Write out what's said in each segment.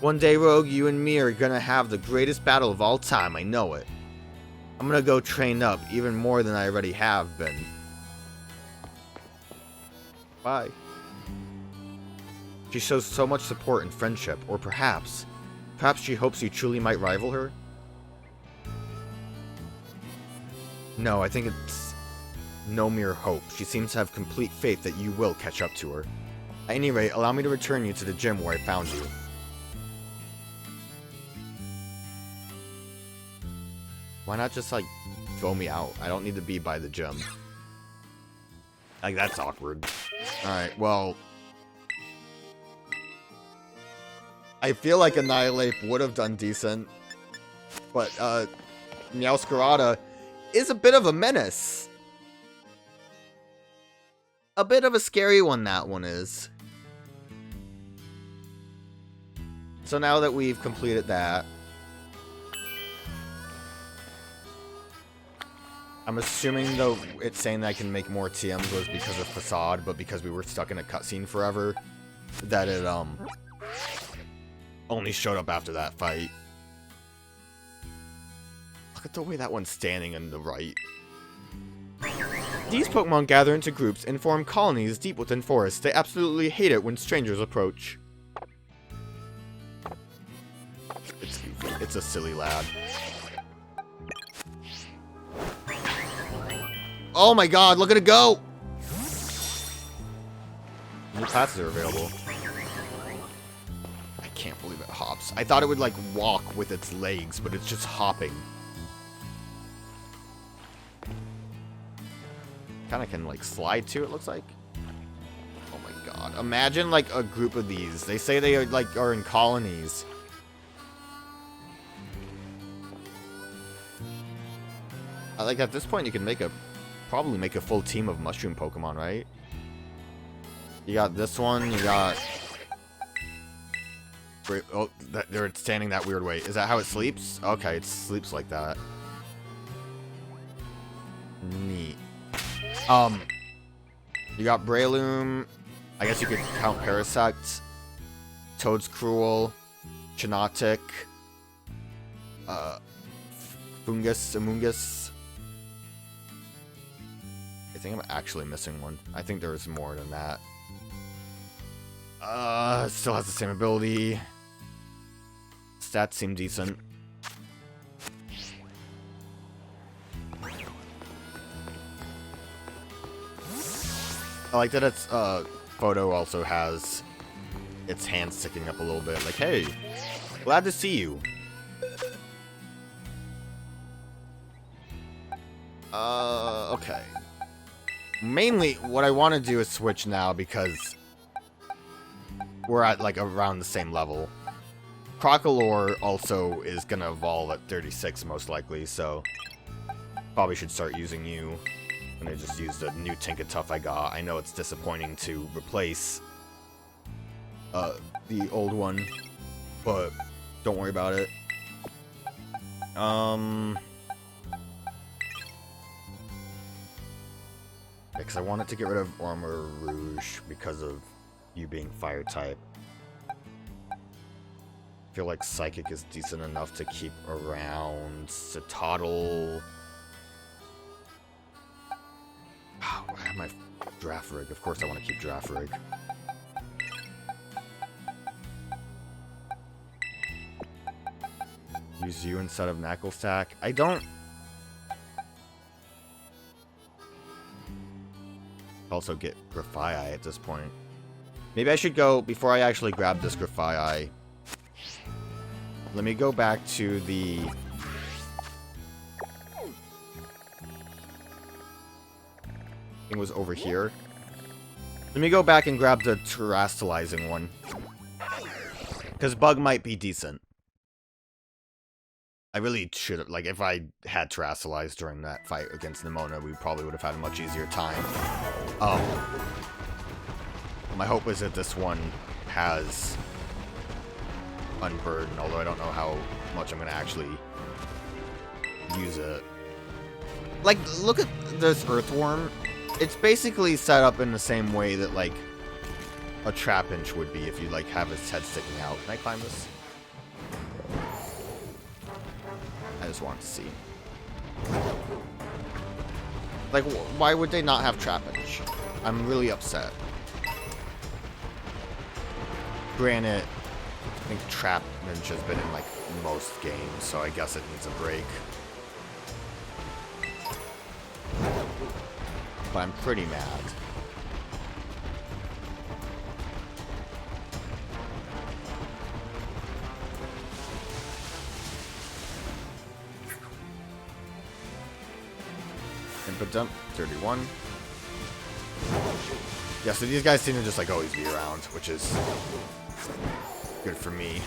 One day, Rogue, you and me are gonna have the greatest battle of all time, I know it. I'm gonna go train up, even more than I already have been. Bye. She shows so much support and friendship, or perhaps she hopes you truly might rival her? No, I think it's no mere hope. She seems to have complete faith that you will catch up to her. At any rate, allow me to return you to the gym where I found you. Why not just, like, throw me out? I don't need to be by the gym. Like, that's awkward. Alright, well... I feel like Annihilate would have done decent. But, Meowscarada is a bit of a menace. A bit of a scary one, that one is. So now that we've completed that... I'm assuming, though, it's saying that I can make more TMs was because of Facade, but because we were stuck in a cutscene forever, that it, only showed up after that fight. Look at the way that one's standing on the right. These Pokemon gather into groups and form colonies deep within forests. They absolutely hate it when strangers approach. It's a silly lad. Oh my god, look at it go! New classes are available. I can't believe it hops. I thought it would, like, walk with its legs, but it's just hopping. Kinda can, like, slide too, it looks like. Oh my god. Imagine, like, a group of these. They say they are, like, are in colonies. Like, at this point, you can probably make a full team of mushroom Pokemon, right? You got this one, you got... Oh, they're standing that weird way. Is that how it sleeps? Okay, it sleeps like that. Neat. You got Breloom. I guess you could count Parasect. Toad's Cruel. Chinotic. Amoonguss. I think I'm actually missing one. I think there's more than that. Still has the same ability. Stats seem decent. I like that its photo also has its hand sticking up a little bit. Like, hey, glad to see you. Okay. Mainly, what I want to do is switch now because we're at, like, around the same level. Crocalor also is gonna evolve at 36 most likely, so probably should start using you. And I just used a new Tinkatuff I got. I know it's disappointing to replace the old one, but don't worry about it. Because I wanted to get rid of Armor Rouge because of you being fire type. I feel like Psychic is decent enough to keep around. Citadel. Oh, I have my Drafrig. Of course I want to keep Drafrig. Use you instead of Knucklestack. I don't... Also get Grafaiai at this point. Maybe I should go, before I actually grab this Grafaiai, let me go back to the... It was over here. Let me go back and grab the terastallizing one. Because Bug might be decent. I really should have, like, if I had terastallized during that fight against Nemona, we probably would have had a much easier time. My hope is that this one has Unburden, although I don't know how much I'm going to actually use it. Like, look at this Earthworm. It's basically set up in the same way that, like, a Trapinch would be if you, like, have its head sticking out. Can I climb this? just wanted to see. Like, why would they not have trappage? I'm really upset. Granted, I think trappage has been in, like, most games, so I guess it needs a break. But I'm pretty mad. Input dump, 31. Yeah, so these guys seem to just, like, always be around, which is good for me.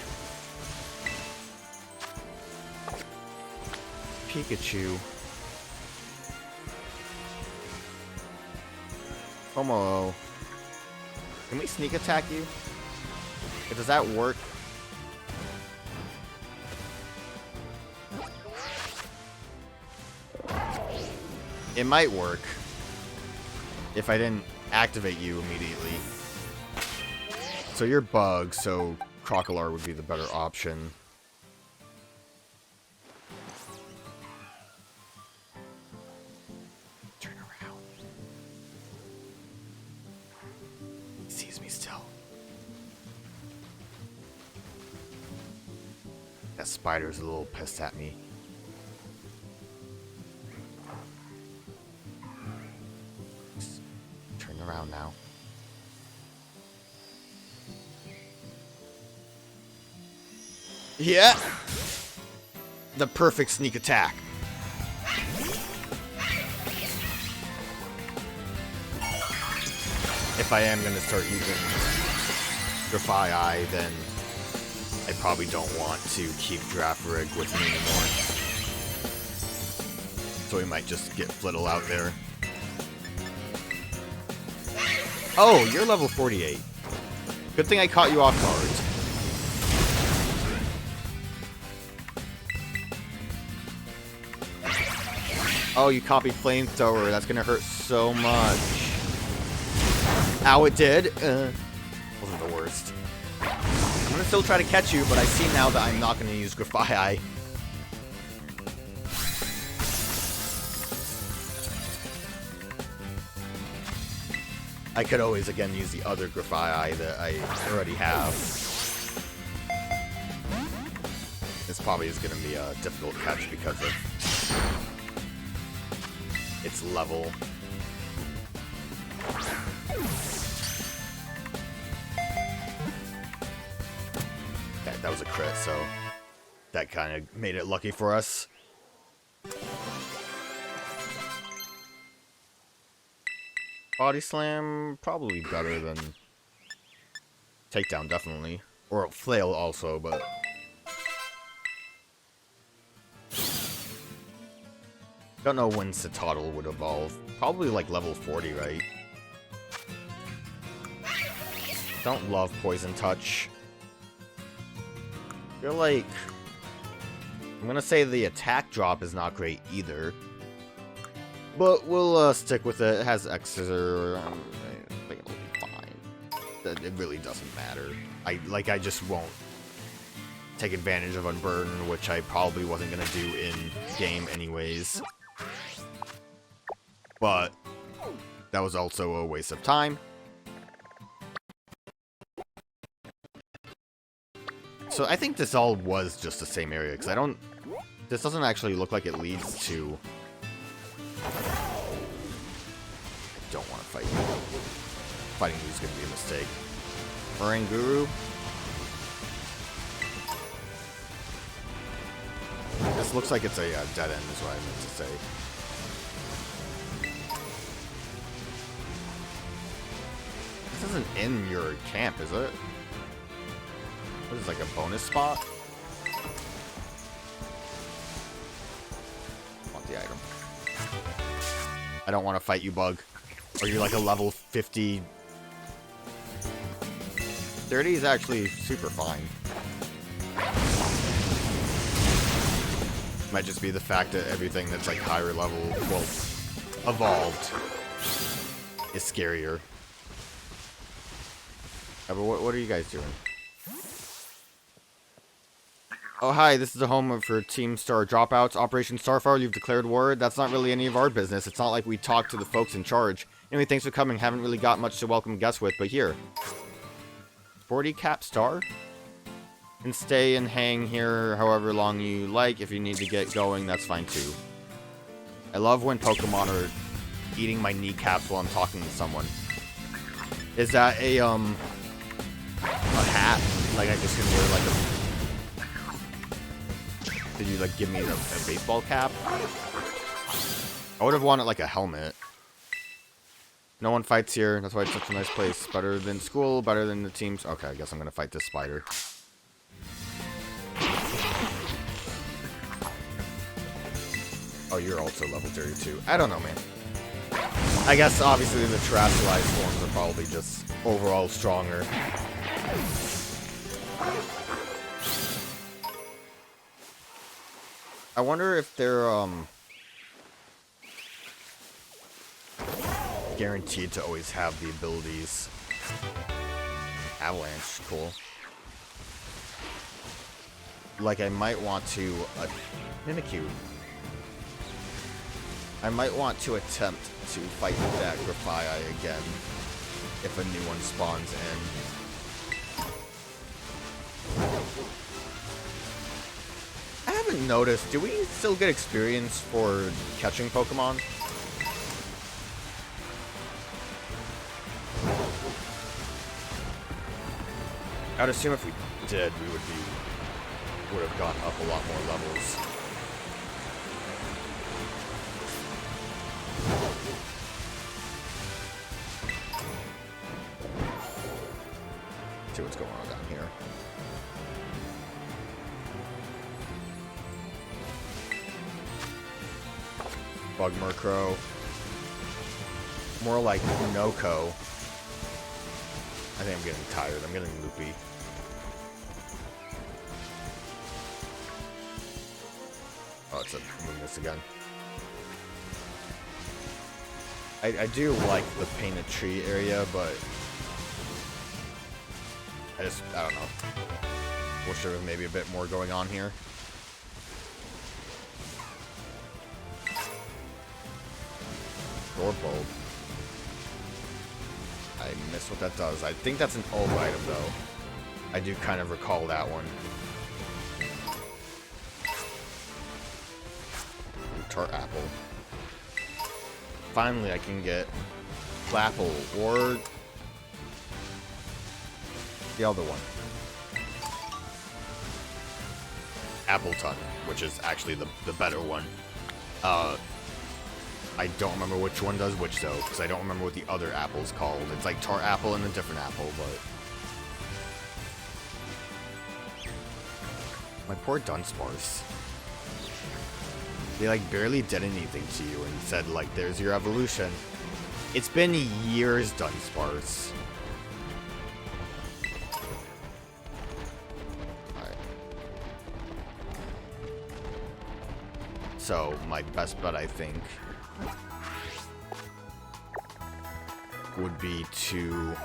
Pikachu. Homo. Can we sneak attack you? Does that work? It might work if I didn't activate you immediately. So you're bug, so Crocodile would be the better option. Turn around. He sees me still. That spider's a little pissed at me. Around now. Yeah! The perfect sneak attack. If I am gonna start using Grafai, then I probably don't want to keep Draft Rig with me anymore. So we might just get Flittle out there. Oh, you're level 48. Good thing I caught you off guard. Oh, you copied Flamethrower. That's gonna hurt so much. Ow, it did. Wasn't the worst. I'm gonna still try to catch you, but I see now that I'm not gonna use Grafai. I could always, again, use the other Grafai that I already have. This probably is going to be a difficult catch because of its level. Okay, that was a crit, so that kind of made it lucky for us. Body Slam, probably better than Takedown, definitely. Or Flail also, but... Don't know when Citadel would evolve. Probably like level 40, right? Don't love Poison Touch. You're like... I'm gonna say the attack drop is not great either. But we'll stick with it. It has Exeter. I think it'll be fine. It really doesn't matter. I just won't take advantage of Unburden, which I probably wasn't gonna do in game anyways. But that was also a waste of time. So I think this all was just the same area, because I don't... This doesn't actually look like it leads to... I don't want to fight you. Fighting you is going to be a mistake. Oranguru. This looks like it's a dead end, is what I meant to say. This isn't in your camp, is it? What is this, like a bonus spot? I want the item. I don't want to fight you, Bug. Are you like a level 50? 30 is actually super fine. Might just be the fact that everything that's like higher level, well, evolved, is scarier. Yeah, but what are you guys doing? Oh, hi, this is the home for Team Star dropouts. Operation Starfire, you've declared war. That's not really any of our business. It's not like we talk to the folks in charge. Anyway, thanks for coming. Haven't really got much to welcome guests with, but here. Sporty Cap Star? And stay and hang here however long you like. If you need to get going, that's fine too. I love when Pokemon are eating my kneecaps while I'm talking to someone. Is that a hat? Like I just can wear like a... Did you like give me a baseball cap? I would have wanted like a helmet. No one fights here. That's why it's such a nice place. Better than school, better than the teams. Okay, I guess I'm gonna fight this spider. Oh, you're also level 32. I don't know, man. I guess obviously the terrestrialized forms are probably just overall stronger. I wonder if they're guaranteed to always have the abilities. Avalanche, cool. Like I might want to Mimikyu. I might want to attempt to fight that Grafai again if a new one spawns in. I haven't noticed. Do we still get experience for catching Pokemon? I'd assume if we did, we would have gone up a lot more levels. See what's going on down here. Bug Murkrow. More like Noko. I think I'm getting tired. I'm getting loopy. Oh, it's moving this again. I do like the painted tree area, but I don't know. Wish there was maybe a bit more going on here. Door bulb. I miss what that does. I think that's an old item, though. I do kind of recall that one. Tart apple. Finally, I can get Flapple or the other one. Appleton, which is actually the better one. I don't remember which one does which, though, because I don't remember what the other apple's called. It's like Tart Apple and a different apple, but... My poor Dunsparce. They, like, barely did anything to you and said, like, there's your evolution. It's been years, Dunsparce. Alright. So, my best bet, I think, would be to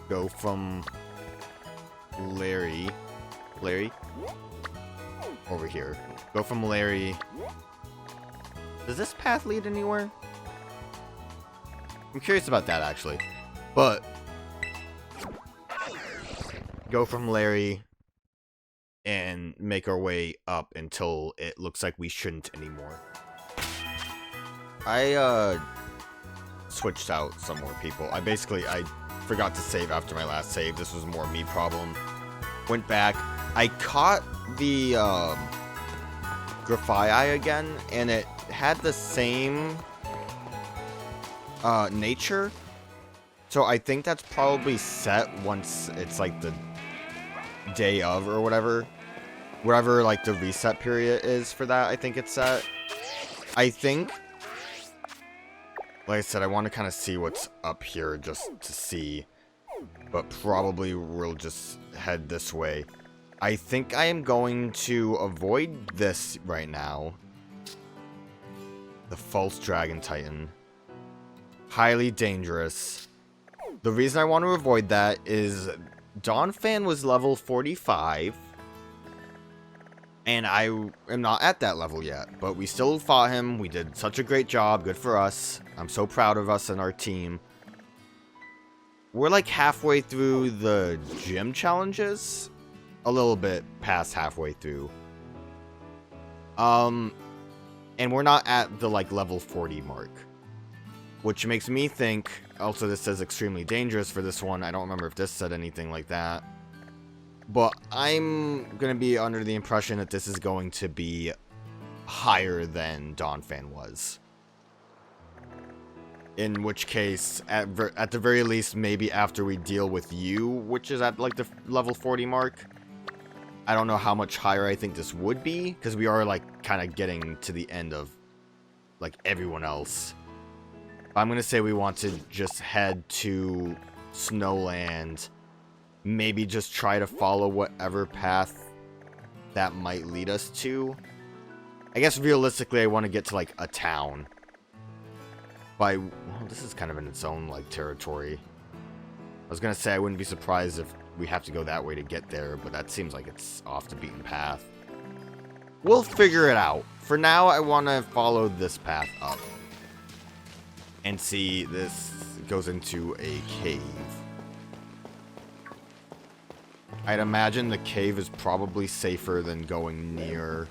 go from Larry over here. Go from Larry. Does this path lead anywhere? I'm curious about that, actually. But go from Larry and make our way up until it looks like we shouldn't anymore. I switched out some more people. I forgot to save after my last save. This was more a me problem. Went back. I caught the Grafai again, and it had the same nature. So I think that's probably set once it's like the day of or whatever. Whatever like the reset period is for that, I think it's set. I think, like I said, I want to kind of see what's up here just to see. But probably we'll just head this way. I think I am going to avoid this right now. The False Dragon Titan. Highly dangerous. The reason I want to avoid that is Donphan was level 45. And I am not at that level yet. But we still fought him. We did such a great job. Good for us. I'm so proud of us and our team. We're like halfway through the gym challenges. A little bit past halfway through. And we're not at the like level 40 mark. Which makes me think, also this says extremely dangerous for this one. I don't remember if this said anything like that. But I'm going to be under the impression that this is going to be higher than Donphan was. In which case, at the very least, maybe after we deal with you, which is at like the level 40 mark. I don't know how much higher I think this would be, because we are like kind of getting to the end of like everyone else. I'm going to say we want to just head to Snowland. Maybe just try to follow whatever path that might lead us to. I guess realistically I want to get to like a town. Well, this is kind of in its own like territory. I was going to say I wouldn't be surprised if we have to go that way to get there, but that seems like it's off the beaten path. We'll figure it out. For now I want to follow this path up. And see, this goes into a cave. I'd imagine the cave is probably safer than going near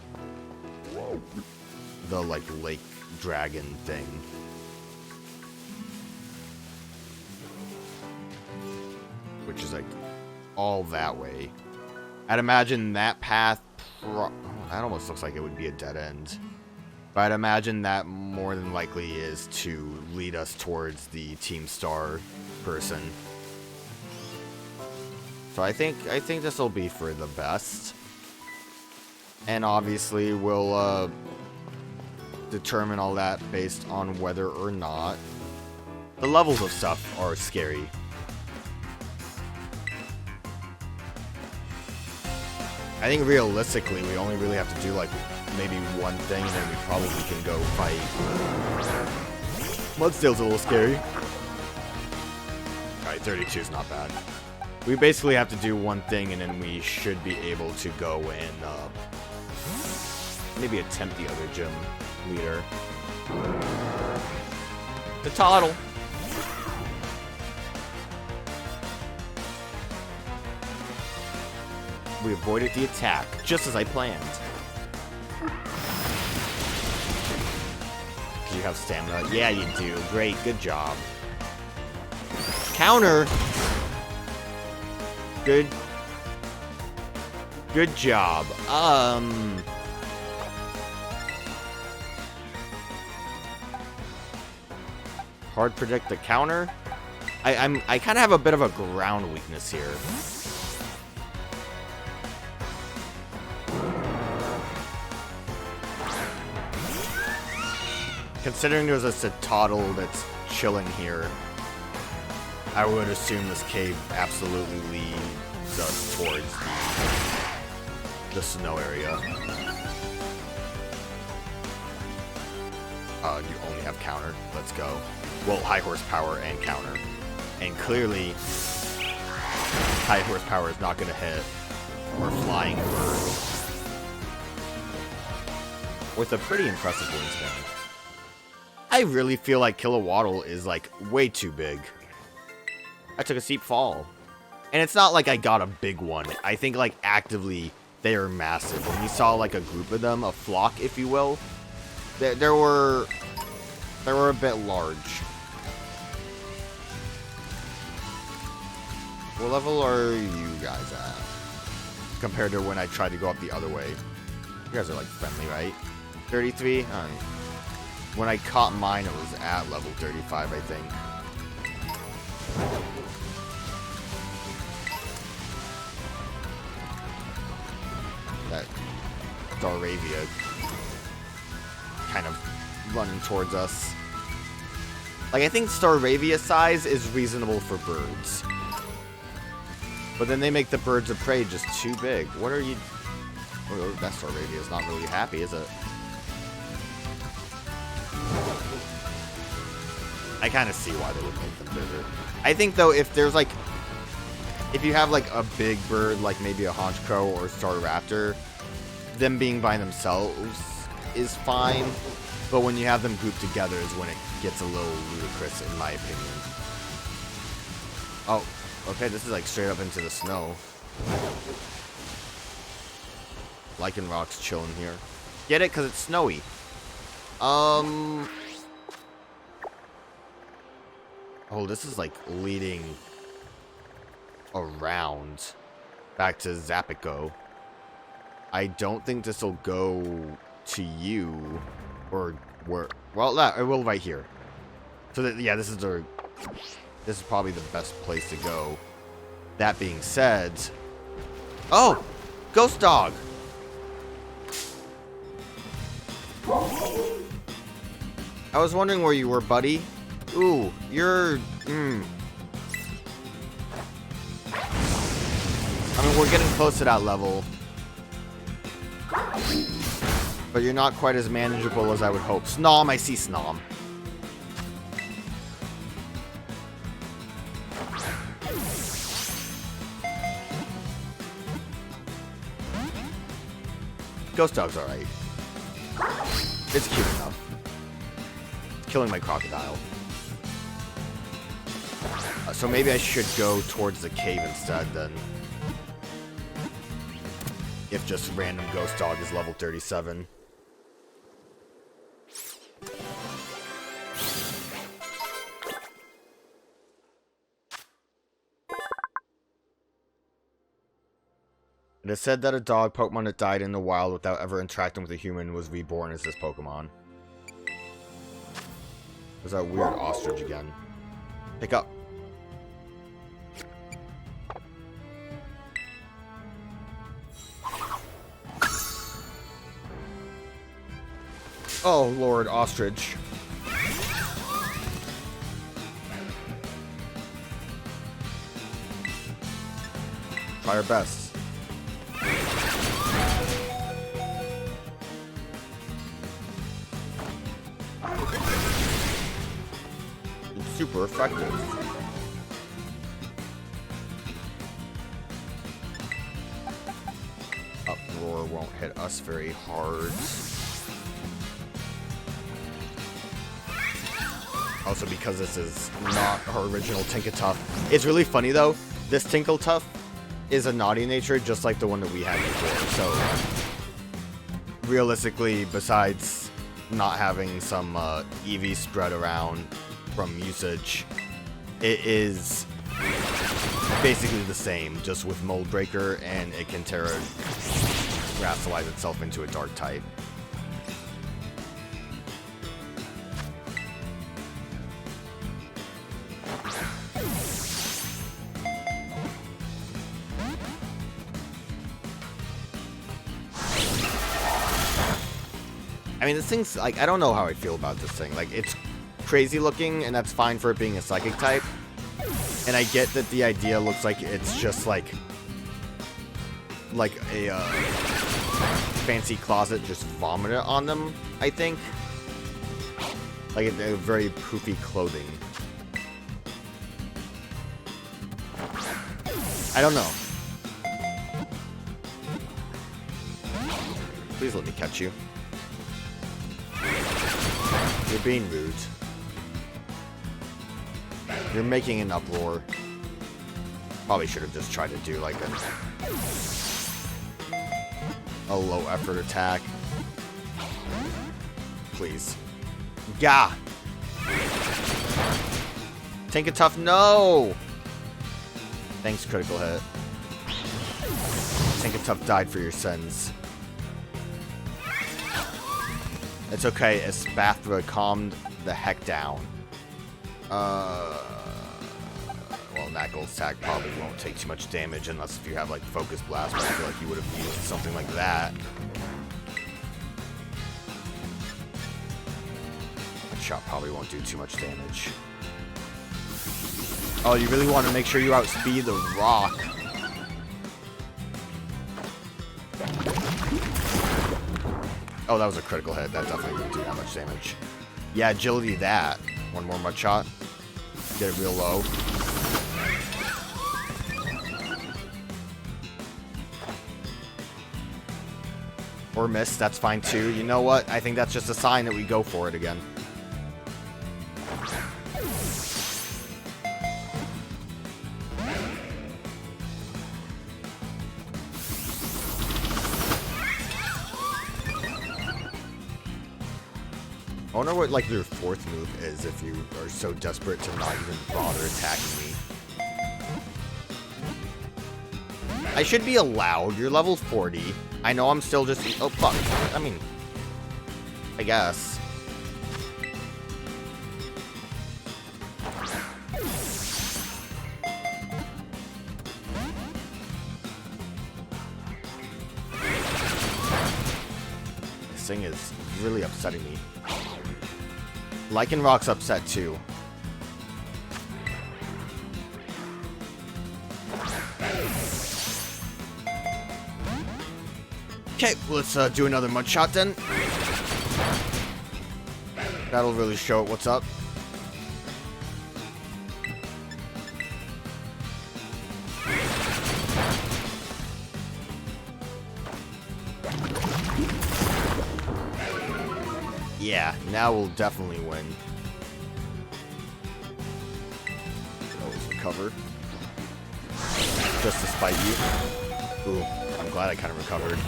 the, like, lake dragon thing. Which is, like, all that way. I'd imagine that path... that almost looks like it would be a dead end. But I'd imagine that more than likely is to lead us towards the Team Star person. So I think this will be for the best. And obviously we'll determine all that based on whether or not the levels of stuff are scary. I think realistically we only really have to do like maybe one thing, and then we probably can go fight. Mudsteel's a little scary. Alright, 32 is not bad. We basically have to do one thing, and then we should be able to go and maybe attempt the other gym leader. The Toddle. We avoided the attack, just as I planned. Do you have stamina? Yeah, you do. Great, good job. Counter! Good job. Hard to predict the counter? I kind of have a bit of a ground weakness here. Considering there's a Citadel that's chilling here, I would assume this cave absolutely leads us towards the snow area. You only have counter. Let's go. Well, high horsepower and counter. And clearly, high horsepower is not going to hit our flying bird. With a pretty impressive wingspan. I really feel like Kilowattle is, like, way too big. I took a steep fall. And it's not like I got a big one. I think, like, actively, they are massive. When you saw, like, a group of them, a flock, if you will, they were a bit large. What level are you guys at? Compared to when I tried to go up the other way. You guys are, like, friendly, right? 33? When I caught mine, it was at level 35, I think. That Staravia kind of running towards us. Like, I think Staravia size is reasonable for birds. But then they make the birds of prey just too big. What are you... Oh, that Staravia is not really happy, is it? I kind of see why they would make them bigger. I think, though, if there's, like, if you have like a big bird, like maybe a Honchkrow or a Staraptor, them being by themselves is fine. But when you have them grouped together is when it gets a little ludicrous, in my opinion. Oh, okay, this is like straight up into the snow. Lycanroc's chilling here. Get it? Because it's snowy. Oh, this is like leading around back to Zapico. I don't think this will go to you or where. Well, it will right here. So that, yeah, this is probably the best place to go. That being said, oh, Ghost Dog. I was wondering where you were, buddy. Ooh, you're... I mean, we're getting close to that level. But you're not quite as manageable as I would hope. Snom, I see Snom. Ghost Dog's alright. It's cute enough. It's killing my crocodile. So maybe I should go towards the cave instead then. If just random Ghost Dog is level 37. It is said that a dog Pokemon that died in the wild without ever interacting with a human was reborn as this Pokemon. There's that weird ostrich again. Pick up. Oh, Lord Ostrich. Try our best. It's super effective. Uproar won't hit us very hard. Also, because this is not her original Tinkertuff. It's really funny, though. This Tinkertuff is a naughty nature, just like the one that we had before. So, realistically, besides not having some EV spread around from usage, it is basically the same, just with Mold Breaker, and it can terrorize itself into a Dark type. I mean, this thing's, like, I don't know how I feel about this thing. Like, it's crazy looking, and that's fine for it being a psychic type. And I get that the idea looks like it's just, like a, fancy closet just vomited on them, I think. Like, a very poofy clothing. I don't know. Please let me catch you. You're being rude. You're making an uproar. Probably should have just tried to do like a low effort attack. Please. Gah! Tinkertuff, no! Thanks, critical hit. Tinkertuff died for your sins. It's okay, Espathra calmed the heck down. Well, Knuckles attack probably won't take too much damage unless if you have, like, Focus Blast, but I feel like you would have used something like that. That shot probably won't do too much damage. Oh, you really want to make sure you outspeed the rock. Oh, that was a critical hit. That definitely didn't do that much damage. Yeah, agility that. One more mud shot. Get it real low. Or miss, that's fine too. You know what? I think that's just a sign that we go for it again. I wonder what, like, your fourth move is if you are so desperate to not even bother attacking me. I should be allowed. You're level 40. I know I'm still just... Oh, fuck. I mean... I guess. This thing is really upsetting me. Lycanroc's upset too. Okay, let's do another mud shot then. That'll really show it what's up. Yeah, now we'll definitely win. Always recover. Just to spite you. Ooh, I'm glad I kind of recovered.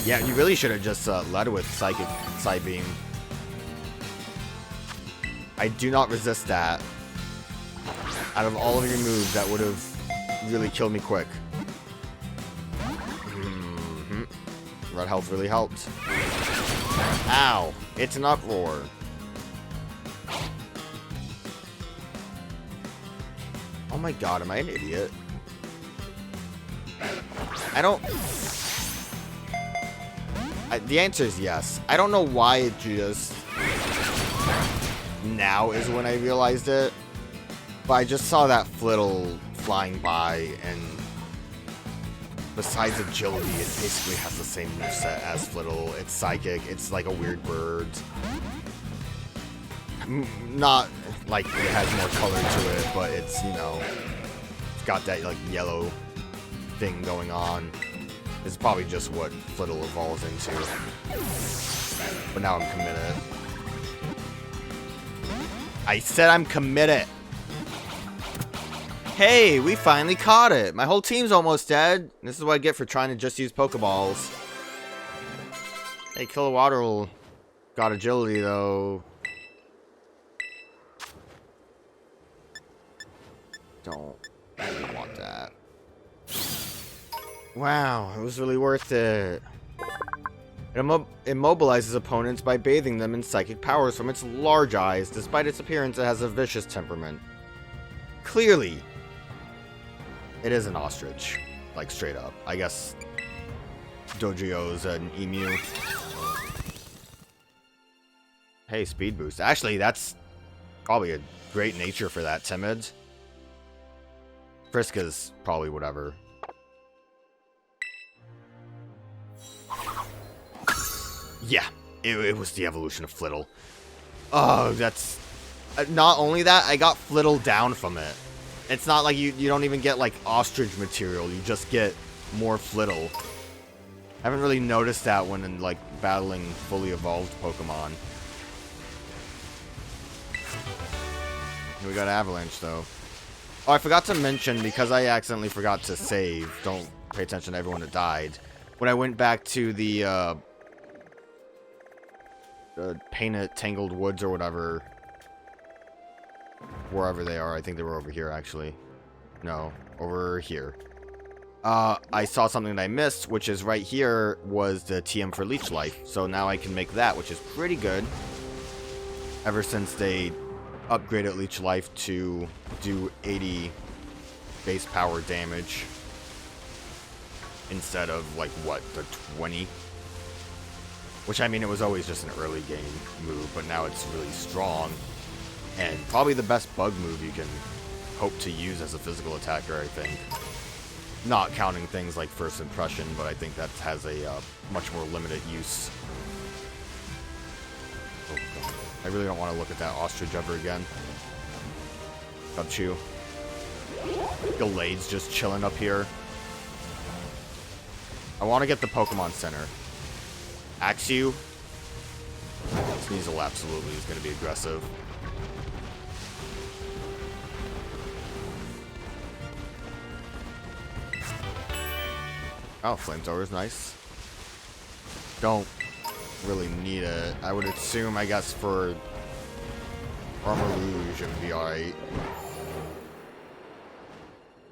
Yeah, you really should have just led with Psychic Psybeam. I do not resist that. Out of all of your moves, that would have really killed me quick. Red health really helped. Ow! It's an uproar. Oh my god, am I an idiot? I don't... the answer is yes. I don't know why it just... Now is when I realized it. But I just saw that Flittle flying by, and... Besides agility, it basically has the same moveset as Flittle. It's psychic, it's like a weird bird. Not like it has more color to it, but it's, you know, it's got that like yellow thing going on. It's probably just what Flittle evolves into. But now I'm committed. I said I'm committed! Hey, we finally caught it! My whole team's almost dead. This is what I get for trying to just use Pokeballs. Hey, Kilowatt got agility though. Don't want that. Wow, it was really worth it. It immobilizes opponents by bathing them in psychic powers from its large eyes. Despite its appearance, it has a vicious temperament. Clearly, it is an ostrich. Like, straight up. I guess Dojio's an emu. Hey, speed boost. Actually, that's probably a great nature for that timid. Friska's probably whatever. Yeah, it was the evolution of Flittle. Oh, that's... not only that, I got Flittle down from it. It's not like you don't even get, like, ostrich material. You just get more Flittle. I haven't really noticed that when in, like, battling fully evolved Pokemon. We got Avalanche, though. Oh, I forgot to mention, because I accidentally forgot to save. Don't pay attention to everyone that died. When I went back to the Painted Tangled Woods or whatever, wherever they are, I think they were over here actually. No, over here. I saw something that I missed, which is right here was the TM for Leech Life. So now I can make that, which is pretty good. Ever since they upgraded Leech Life to do 80 base power damage instead of like what, the 20? Which, I mean, it was always just an early game move, but now it's really strong. And probably the best bug move you can hope to use as a physical attacker, I think. Not counting things like First Impression, but I think that has a much more limited use. Oh, God. I really don't want to look at that ostrich ever again. Gubchew. Gallade's just chilling up here. I want to get the Pokemon Center. Axew. Sneasel absolutely is going to be aggressive. Oh, Flamethrower is nice. Don't really need it. I would assume, I guess, for Armor Rouge, it would be alright.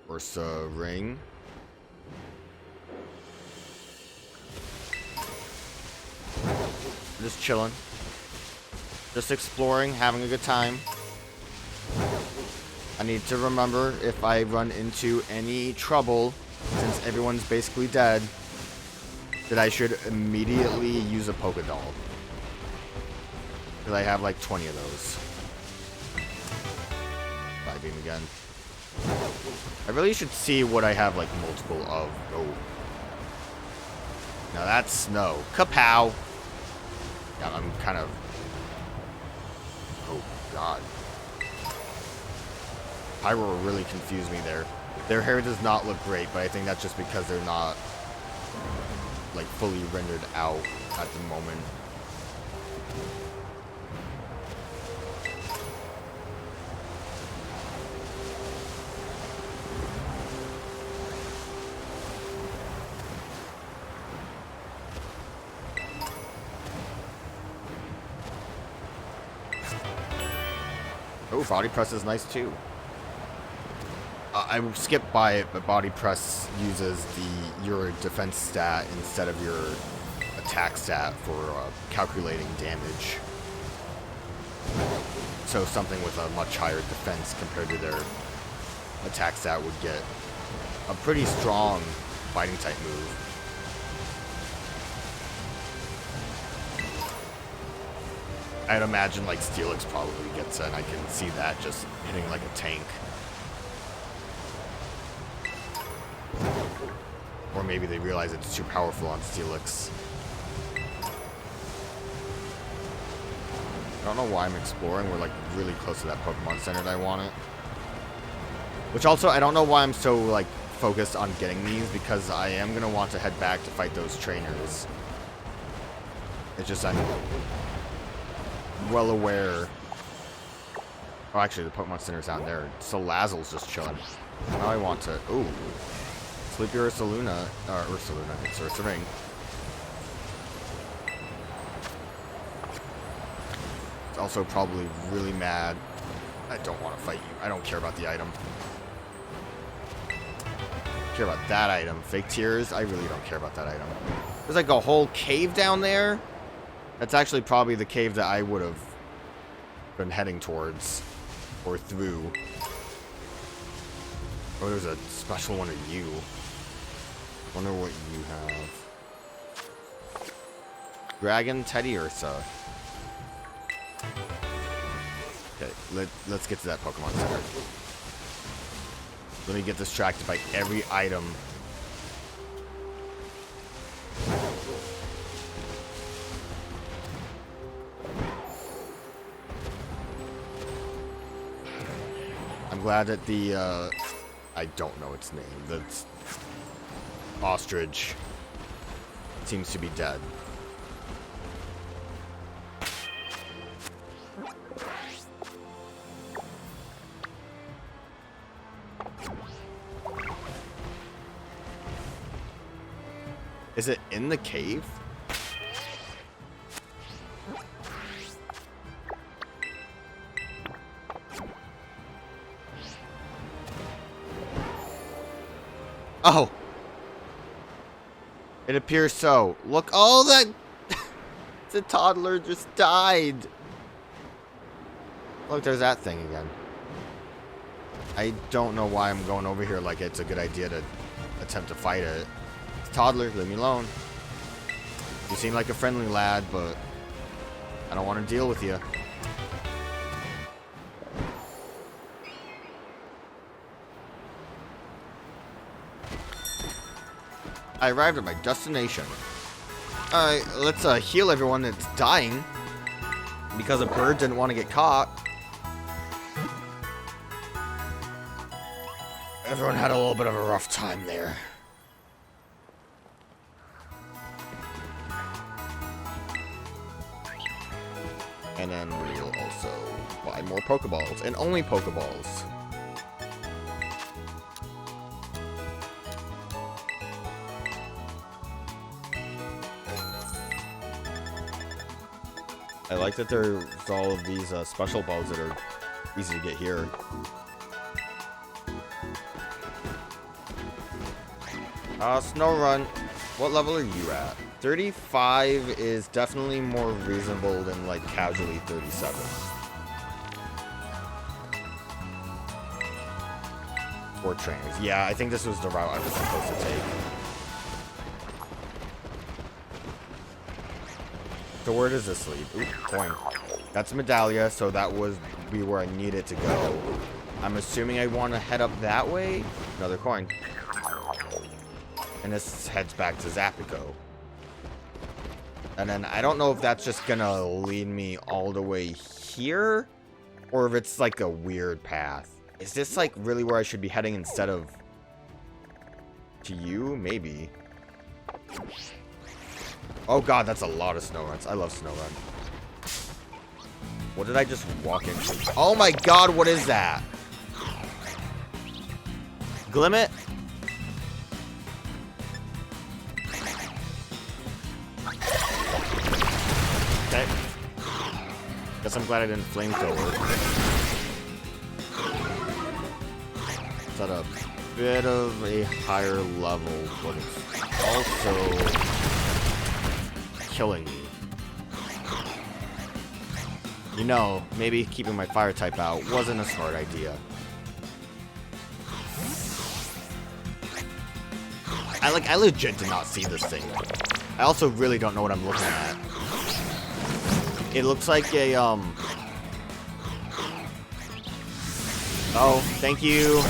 Ursa Ring. Just chilling. Just exploring, having a good time. I need to remember if I run into any trouble, since everyone's basically dead, that I should immediately use a Pokédoll. Because I have like 20 of those. Beam again. I really should see what I have like multiple of. Oh. Now that's snow. Kapow! Yeah, I'm kind of... Oh, God. Pyro really confused me there. Their hair does not look great, but I think that's just because they're not, like, fully rendered out at the moment. Oh, Body Press is nice too. I skipped by it, but Body Press uses your defense stat instead of your attack stat for calculating damage. So something with a much higher defense compared to their attack stat would get a pretty strong fighting type move. I'd imagine like Steelix probably gets it, and I can see that just hitting like a tank. Or maybe they realize it's too powerful on Steelix. I don't know why I'm exploring. We're like really close to that Pokemon Center that I want it. Which also, I don't know why I'm so like focused on getting these, because I am going to want to head back to fight those trainers. It's just I'm well aware. Oh, actually, the Pokemon Center's down there. Salazzle's just chilling. Now I want to... Ooh. Sleepy Ursaluna. Ursaluna. It's Ursaring. It's also probably really mad. I don't want to fight you. I don't care about the item. I care about that item. Fake Tears. I really don't care about that item. There's like a whole cave down there. That's actually probably the cave that I would have been heading towards. Or through. Oh, there's a special one of you. Wonder what you have. Dragon Teddy Ursa. Okay, let's get to that Pokemon Center. Let me get distracted by every item. I'm glad that the, I don't know its name. That's Ostrich seems to be dead. Is it in the cave? Oh. It appears so. Look, oh, that... the toddler just died. Look, there's that thing again. I don't know why I'm going over here like it's a good idea to attempt to fight it. It's toddler, leave me alone. You seem like a friendly lad, but I don't want to deal with you. I arrived at my destination. Alright, let's heal everyone that's dying. Because a bird didn't want to get caught. Everyone had a little bit of a rough time there. And then we will also buy more Pokeballs, and only Pokeballs. I like that there's all of these special balls that are easy to get here. Snow what level are you at? 35 is definitely more reasonable than, like, casually 37. Or trainers. Yeah, I think this was the route I was supposed to take. So where does this lead? Ooh, coin. That's Medallia, so that would be where I need it to go. I'm assuming I want to head up that way. Another coin. And this heads back to Zapico. And then I don't know if that's just gonna lead me all the way here, or if it's like a weird path. Is this like really where I should be heading instead of to you? Maybe. Oh god, that's a lot of snow runs. I love snow run. What did I just walk into? Oh my god, what is that? Glimmet? Okay. Guess I'm glad I didn't flamethrower. It's at a bit of a higher level, but it's also killing me. You know, maybe keeping my fire type out wasn't a smart idea. I legit did not see this thing. I also really don't know what I'm looking at. It looks like a, Oh, thank you.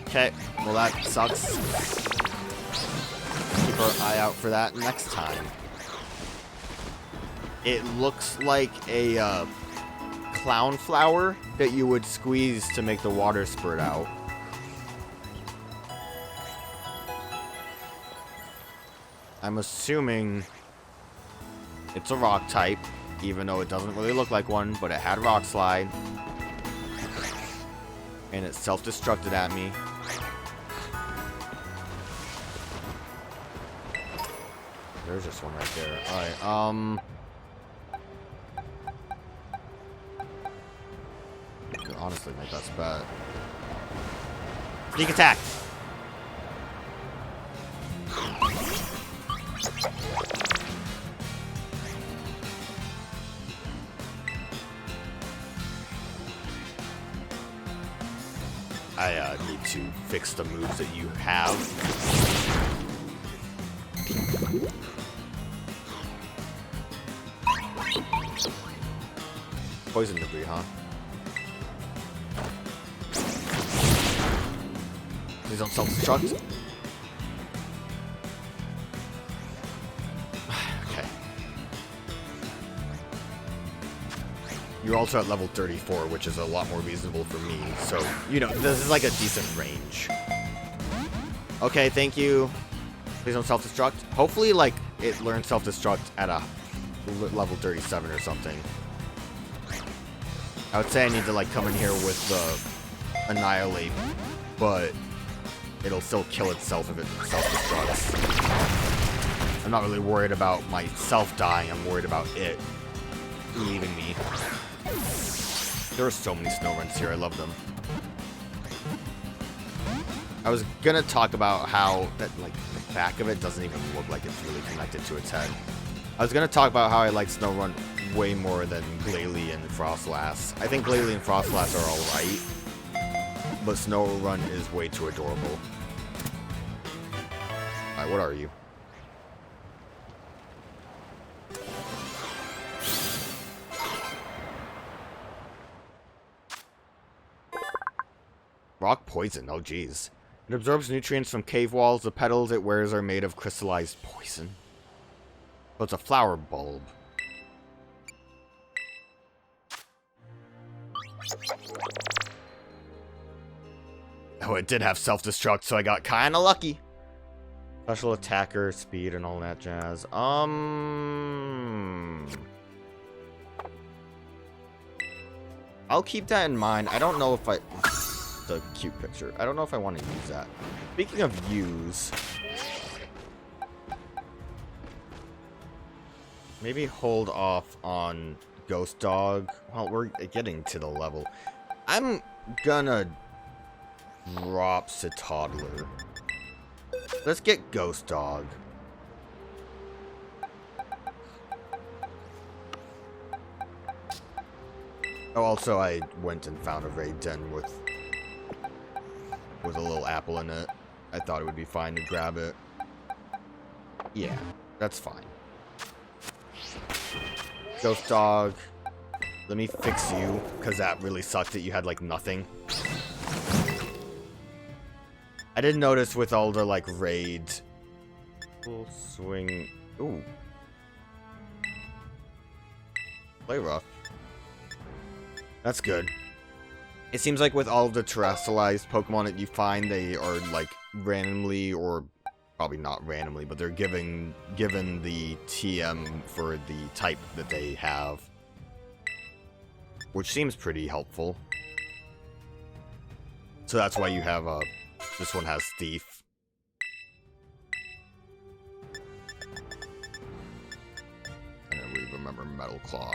Okay, well that sucks. Keep our eye out for that next time. It looks like a, clown flower that you would squeeze to make the water spurt out. I'm assuming it's a rock type, even though it doesn't really look like one, but it had rock slide. And it self-destructed at me. There's just one right there. Alright, I could honestly make that bet. Sneak attack! I need to fix the moves that you have. Poison debris, huh? Please don't self-destruct. Okay. You're also at level 34, which is a lot more reasonable for me. So, you know, this is like a decent range. Okay, thank you. Please don't self-destruct. Hopefully, like, it learns self-destruct at a level 37 or something. I would say I need to, like, come in here with the Annihilate, but it'll still kill itself if it self-destructs. I'm not really worried about myself dying. I'm worried about it leaving me. There are so many snow runs here. I love them. I was gonna talk about how that, like, the back of it doesn't even look like it's really connected to its head. I was gonna talk about how I like Snow Run way more than Glalie and Frostlass. I think Glalie and Frostlass are alright, but Snow Run is way too adorable. Alright, what are you? Rock poison, oh jeez. It absorbs nutrients from cave walls. The petals it wears are made of crystallized poison. Oh, it's a flower bulb. Oh, it did have self-destruct, so I got kinda lucky. Special attacker, speed, and all that jazz. I'll keep that in mind. I don't know if I... The cute picture. I don't know if I want to use that. Speaking of use... Maybe hold off on Ghost Dog. Well, we're getting to the level. I'm gonna drop Toddler. Let's get Ghost Dog. Oh, also I went and found a raid den with a little apple in it. I thought it would be fine to grab it. Yeah, that's fine. Ghost Dog. Let me fix you, because that really sucked that you had, like, nothing. I didn't notice with all the, like, raid. Full swing. Ooh. Play rough. That's good. It seems like with all of the terrestrialized Pokemon that you find, they are, like, randomly, or probably not randomly, but they're given the TM for the type that they have. Which seems pretty helpful. So that's why you have, this one has Thief. I don't really remember Metal Claw.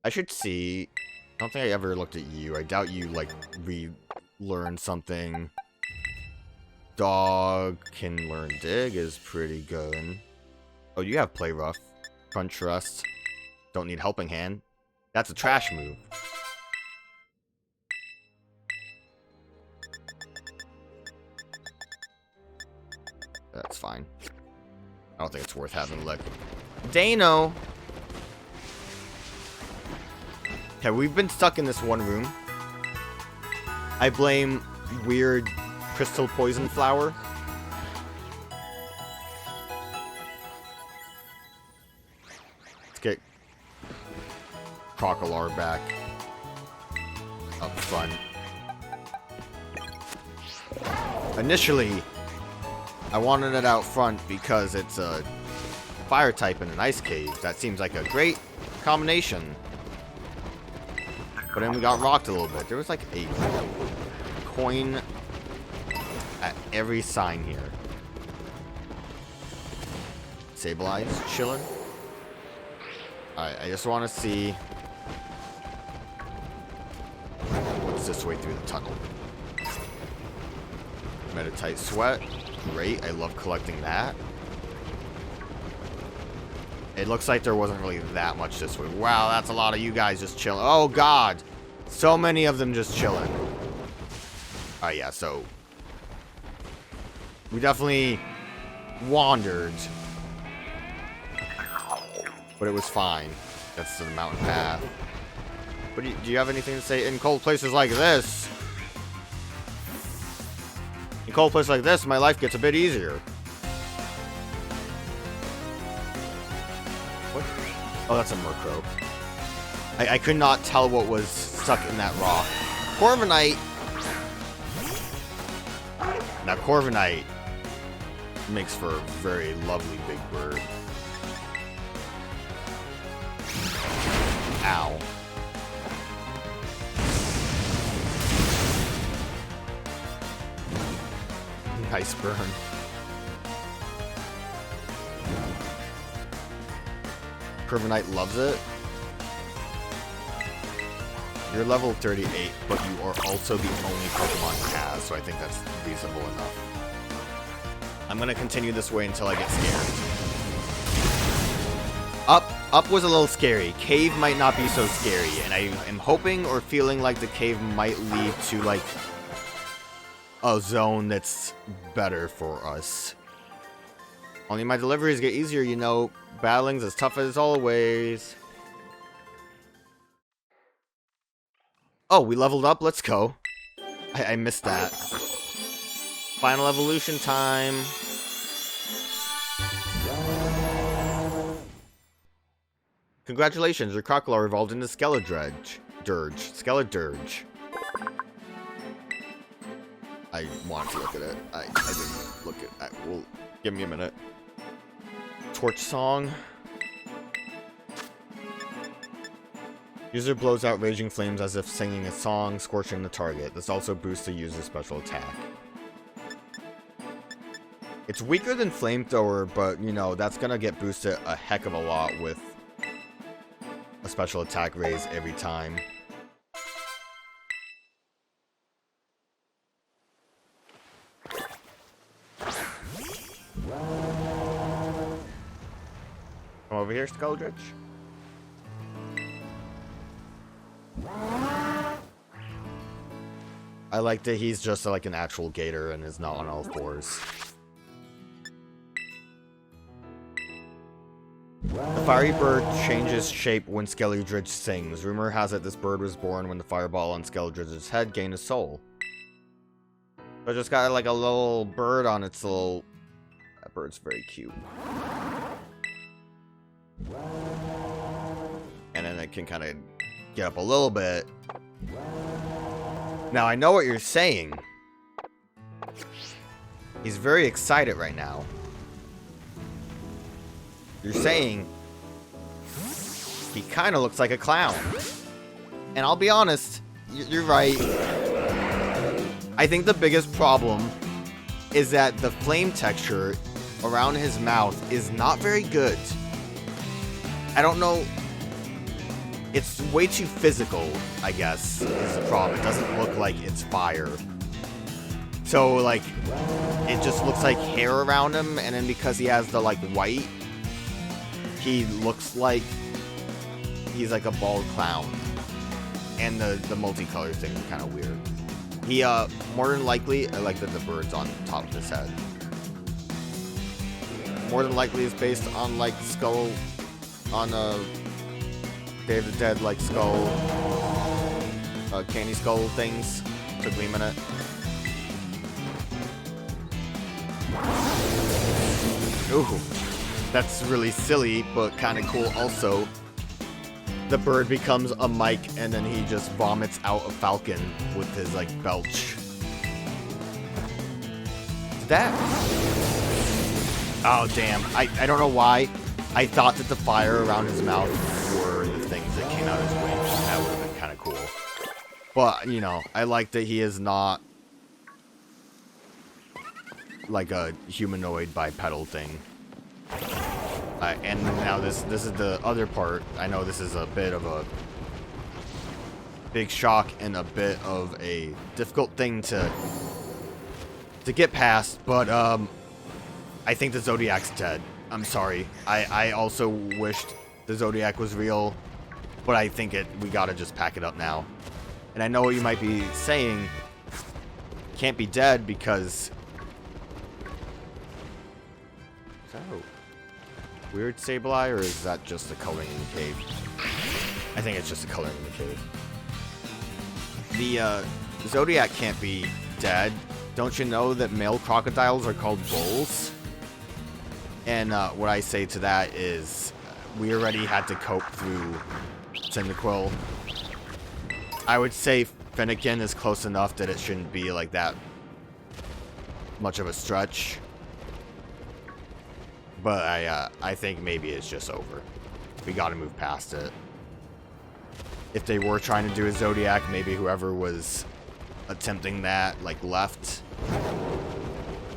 I should see. I don't think I ever looked at you. I doubt you, like, relearn something. Dog can learn Dig is pretty good. Oh, you have Play Rough. Crunch Rust. Don't need Helping Hand. That's a trash move. That's fine. I don't think it's worth having Lick. Dano! Okay, we've been stuck in this one room. I blame weird crystal poison flower. Let's get Crocodile back up front. Initially, I wanted it out front because it's a fire type in an ice cave. That seems like a great combination. But then we got rocked a little bit. There was like a coin at every sign here. Sableye, chilling. Alright, I just want to see what's this way through the tunnel. Meditite Sweat. Great, I love collecting that. It looks like there wasn't really that much this way. Wow, that's a lot of you guys just chilling. Oh, God. So many of them just chilling. Alright, yeah, so we definitely wandered. But it was fine. That's the mountain path. But do you have anything to say? In cold places like this. In cold places like this, my life gets a bit easier. What? Oh, that's a Murkrow. I could not tell what was stuck in that rock. Corviknight. Now, Corviknight makes for a very lovely big bird. Ow. Nice burn. Corviknight loves it. You're level 38, but you are also the only Pokemon he has, so I think that's reasonable enough. I'm gonna continue this way until I get scared. Up was a little scary. Cave might not be so scary, and I am hoping or feeling like the cave might lead to, like, a zone that's better for us. Only my deliveries get easier, you know. Battling's as tough as always. Oh, we leveled up? Let's go. I missed that. Final evolution time. Congratulations, your Crocodile evolved into Skeledurge. Skeledurge. I wanted to look at it. I didn't look at it. Well, give me a minute. Torch Song. User blows out raging flames as if singing a song, scorching the target. This also boosts the user's special attack. It's weaker than Flamethrower, but, you know, that's gonna get boosted a heck of a lot with a special attack raise every time. Come over here, Skuldritch. I like that he's just like an actual gator and is not on all fours. The fiery bird changes shape when Skeludridge sings. Rumor has it this bird was born when the fireball on Skeludridge's head gained a soul. So it just got like a little bird on its little... That bird's very cute. And then it can kind of get up a little bit. Now, I know what you're saying. He's very excited right now. You're saying he kind of looks like a clown. And I'll be honest, you're right. I think the biggest problem is that the flame texture around his mouth is not very good. I don't know. It's way too physical, I guess, is the problem. It doesn't look like it's fire. So, like, it just looks like hair around him, and then because he has the, like, white, he looks like he's like a bald clown. And the multicolored thing is kind of weird. He, more than likely, I like that the bird's on top of his head. More than likely is based on, like, skull, on, Day of the Dead, like, skull, candy skull things. Took me a minute. Ooh, that's really silly, but kind of cool also. The bird becomes a mic, and then he just vomits out a falcon with his, like, belch. That... Oh, damn. I don't know why. I thought that the fire around his mouth were the things that came out his wings. That would have been kind of cool. But, you know, I like that he is not like a humanoid bipedal thing. And now this is the other part. I know this is a bit of a big shock and a bit of a difficult thing to get past, but I think the Zodiac's dead. I'm sorry. I also wished the Zodiac was real, but I think we gotta just pack it up now. And I know what you might be saying. Can't be dead because... Is that a weird Sableye, or is that just the coloring in the cave? I think it's just the coloring in the cave. The Zodiac can't be dead. Don't you know that male crocodiles are called bulls? And what I say to that is, we already had to cope through Cyndaquil. I would say Finnegan is close enough that it shouldn't be like that much of a stretch. But I think maybe it's just over. We gotta move past it. If they were trying to do a Zodiac, maybe whoever was attempting that, like, left.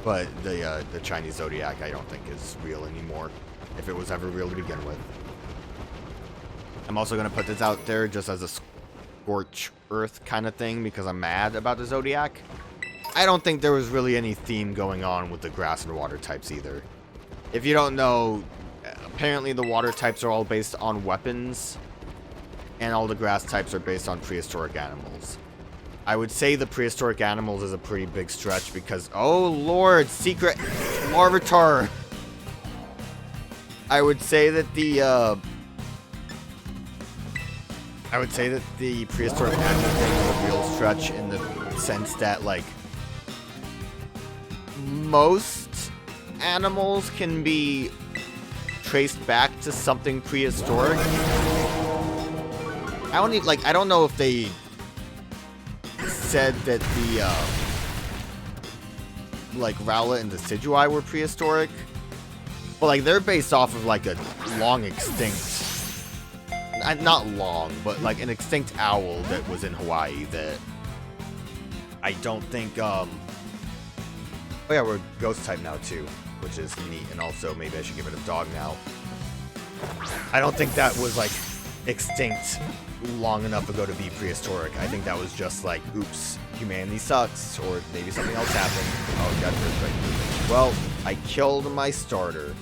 But the Chinese Zodiac, I don't think is real anymore, if it was ever real to begin with. I'm also going to put this out there just as a scorch earth kind of thing, because I'm mad about the Zodiac. I don't think there was really any theme going on with the grass and water types either. If you don't know, apparently the water types are all based on weapons, and all the grass types are based on prehistoric animals. I would say the prehistoric animals is a pretty big stretch because, oh lord, secret Larvitar. I would say that the prehistoric animal thing is a real stretch in the sense that, like, most animals can be traced back to something prehistoric. I don't know if they said that like Rowlet and Decidueye were prehistoric. But like they're based off of like a long extinct, not long, but like an extinct owl that was in Hawaii that I don't think, oh yeah, we're ghost type now too, which is neat, and also maybe I should give it a dog now. I don't think that was like extinct long enough ago to be prehistoric. I think that was just like, oops, humanity sucks, or maybe something else happened. Oh, got earthquake. Well, I killed my starter.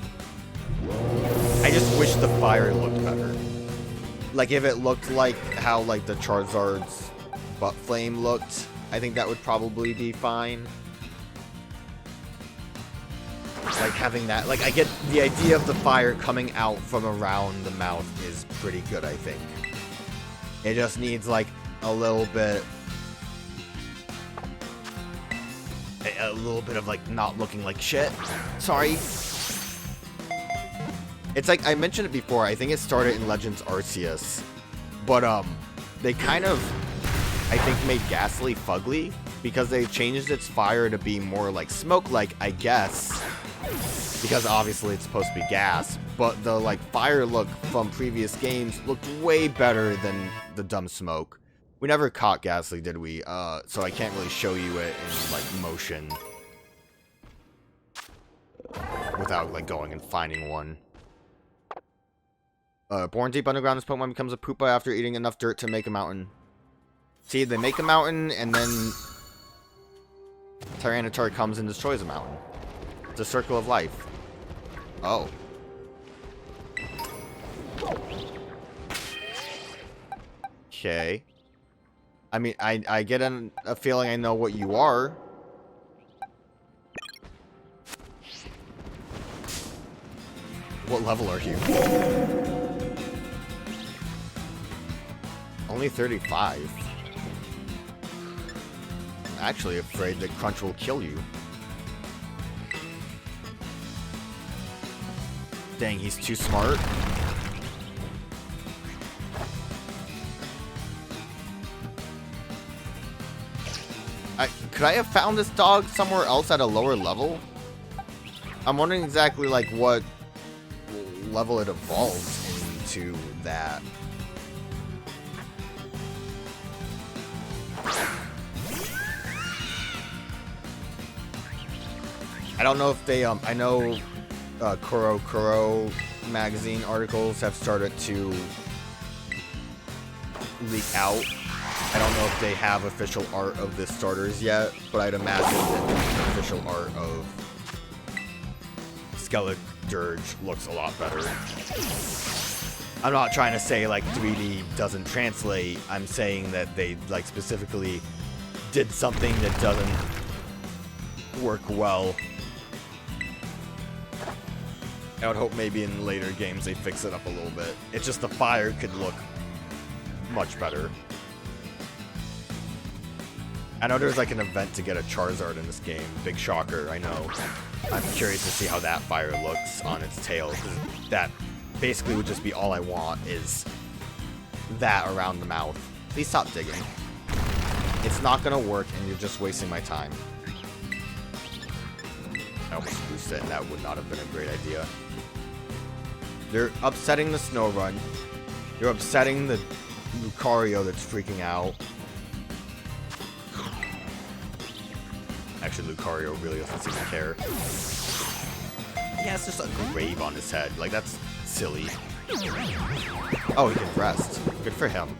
I just wish the fire looked better. Like if it looked like how like the Charizard's butt flame looked, I think that would probably be fine. Like having that, like I get the idea of the fire coming out from around the mouth is pretty good, I think. It just needs like a little bit of like not looking like shit. Sorry. It's like, I mentioned it before, I think it started in Legends Arceus, but they kind of, I think, made Quaxly fugly, because they changed its fire to be more like smoke-like, I guess, because obviously it's supposed to be gas, but the like fire look from previous games looked way better than the dumb smoke. We never caught Quaxly, did we? So I can't really show you it in like motion without like going and finding one. Born deep underground, this Pokemon becomes a Poopa after eating enough dirt to make a mountain. See, they make a mountain, and then Tyranitar comes and destroys a mountain. It's a circle of life. Oh. Okay. I mean, I get a feeling I know what you are. What level are you? Only 35. I'm actually afraid that Crunch will kill you. Dang, he's too smart. Could I have found this dog somewhere else at a lower level? I'm wondering exactly like what level it evolves into that. I don't know if they, I know Kuro magazine articles have started to leak out. I don't know if they have official art of the starters yet, but I'd imagine that the official art of Skeledirge looks a lot better. I'm not trying to say like 3D doesn't translate. I'm saying that they like specifically did something that doesn't work well. I would hope maybe in later games they fix it up a little bit. It's just the fire could look much better. I know there's like an event to get a Charizard in this game. Big shocker, I know. I'm curious to see how that fire looks on its tail. That basically would just be all I want, is that around the mouth. Please stop digging. It's not gonna work and you're just wasting my time. I almost boosted it and that would not have been a great idea. They're upsetting the Snow Run. You're upsetting the Lucario that's freaking out. Actually, Lucario really doesn't seem to care. He has just a grave on his head. Like, that's silly. Oh, he can rest. Good for him.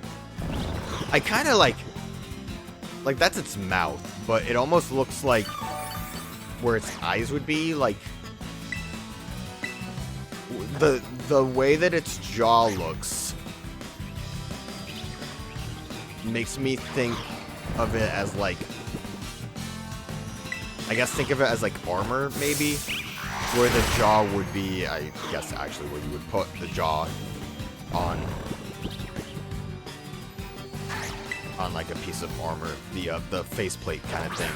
I kind of like that's its mouth, but it almost looks like where its eyes would be. Like, the way that its jaw looks makes me think of it as like, I guess think of it as like armor, maybe, where the jaw would be, I guess actually where you would put the jaw on like a piece of armor, the faceplate kind of thing.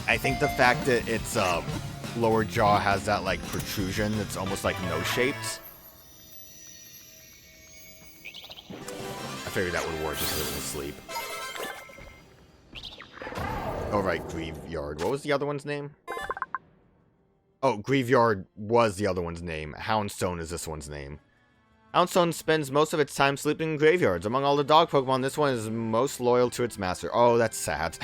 I think the fact that its lower jaw has that like protrusion that's almost like nose-shaped, I figured that would work if it was asleep. Oh, right, Graveyard. What was the other one's name? Oh, Graveyard was the other one's name. Houndstone is this one's name. Houndstone spends most of its time sleeping in graveyards. Among all the dog Pokemon, this one is most loyal to its master. Oh, that's sad.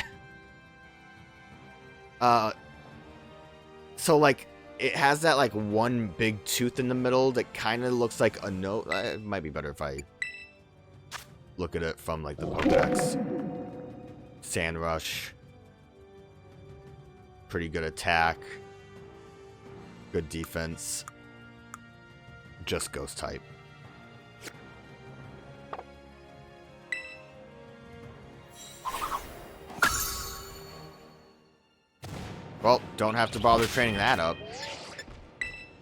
So, like, it has that, like, one big tooth in the middle that kind of looks like a nose. It might be better if I look at it from, like, the Pokedex. Sandrush. Pretty good attack. Good defense. Just Ghost type. Well, don't have to bother training that up.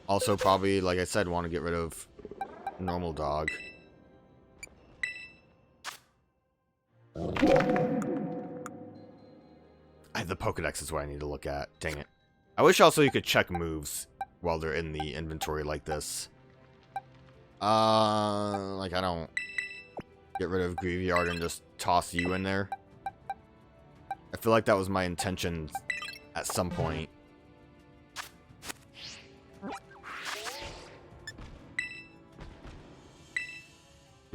Also, probably, like I said, want to get rid of normal dog. The Pokedex is what I need to look at. Dang it. I wish also you could check moves while they're in the inventory like this. Like I don't get rid of Graveyard and just toss you in there. I feel like that was my intention at some point. You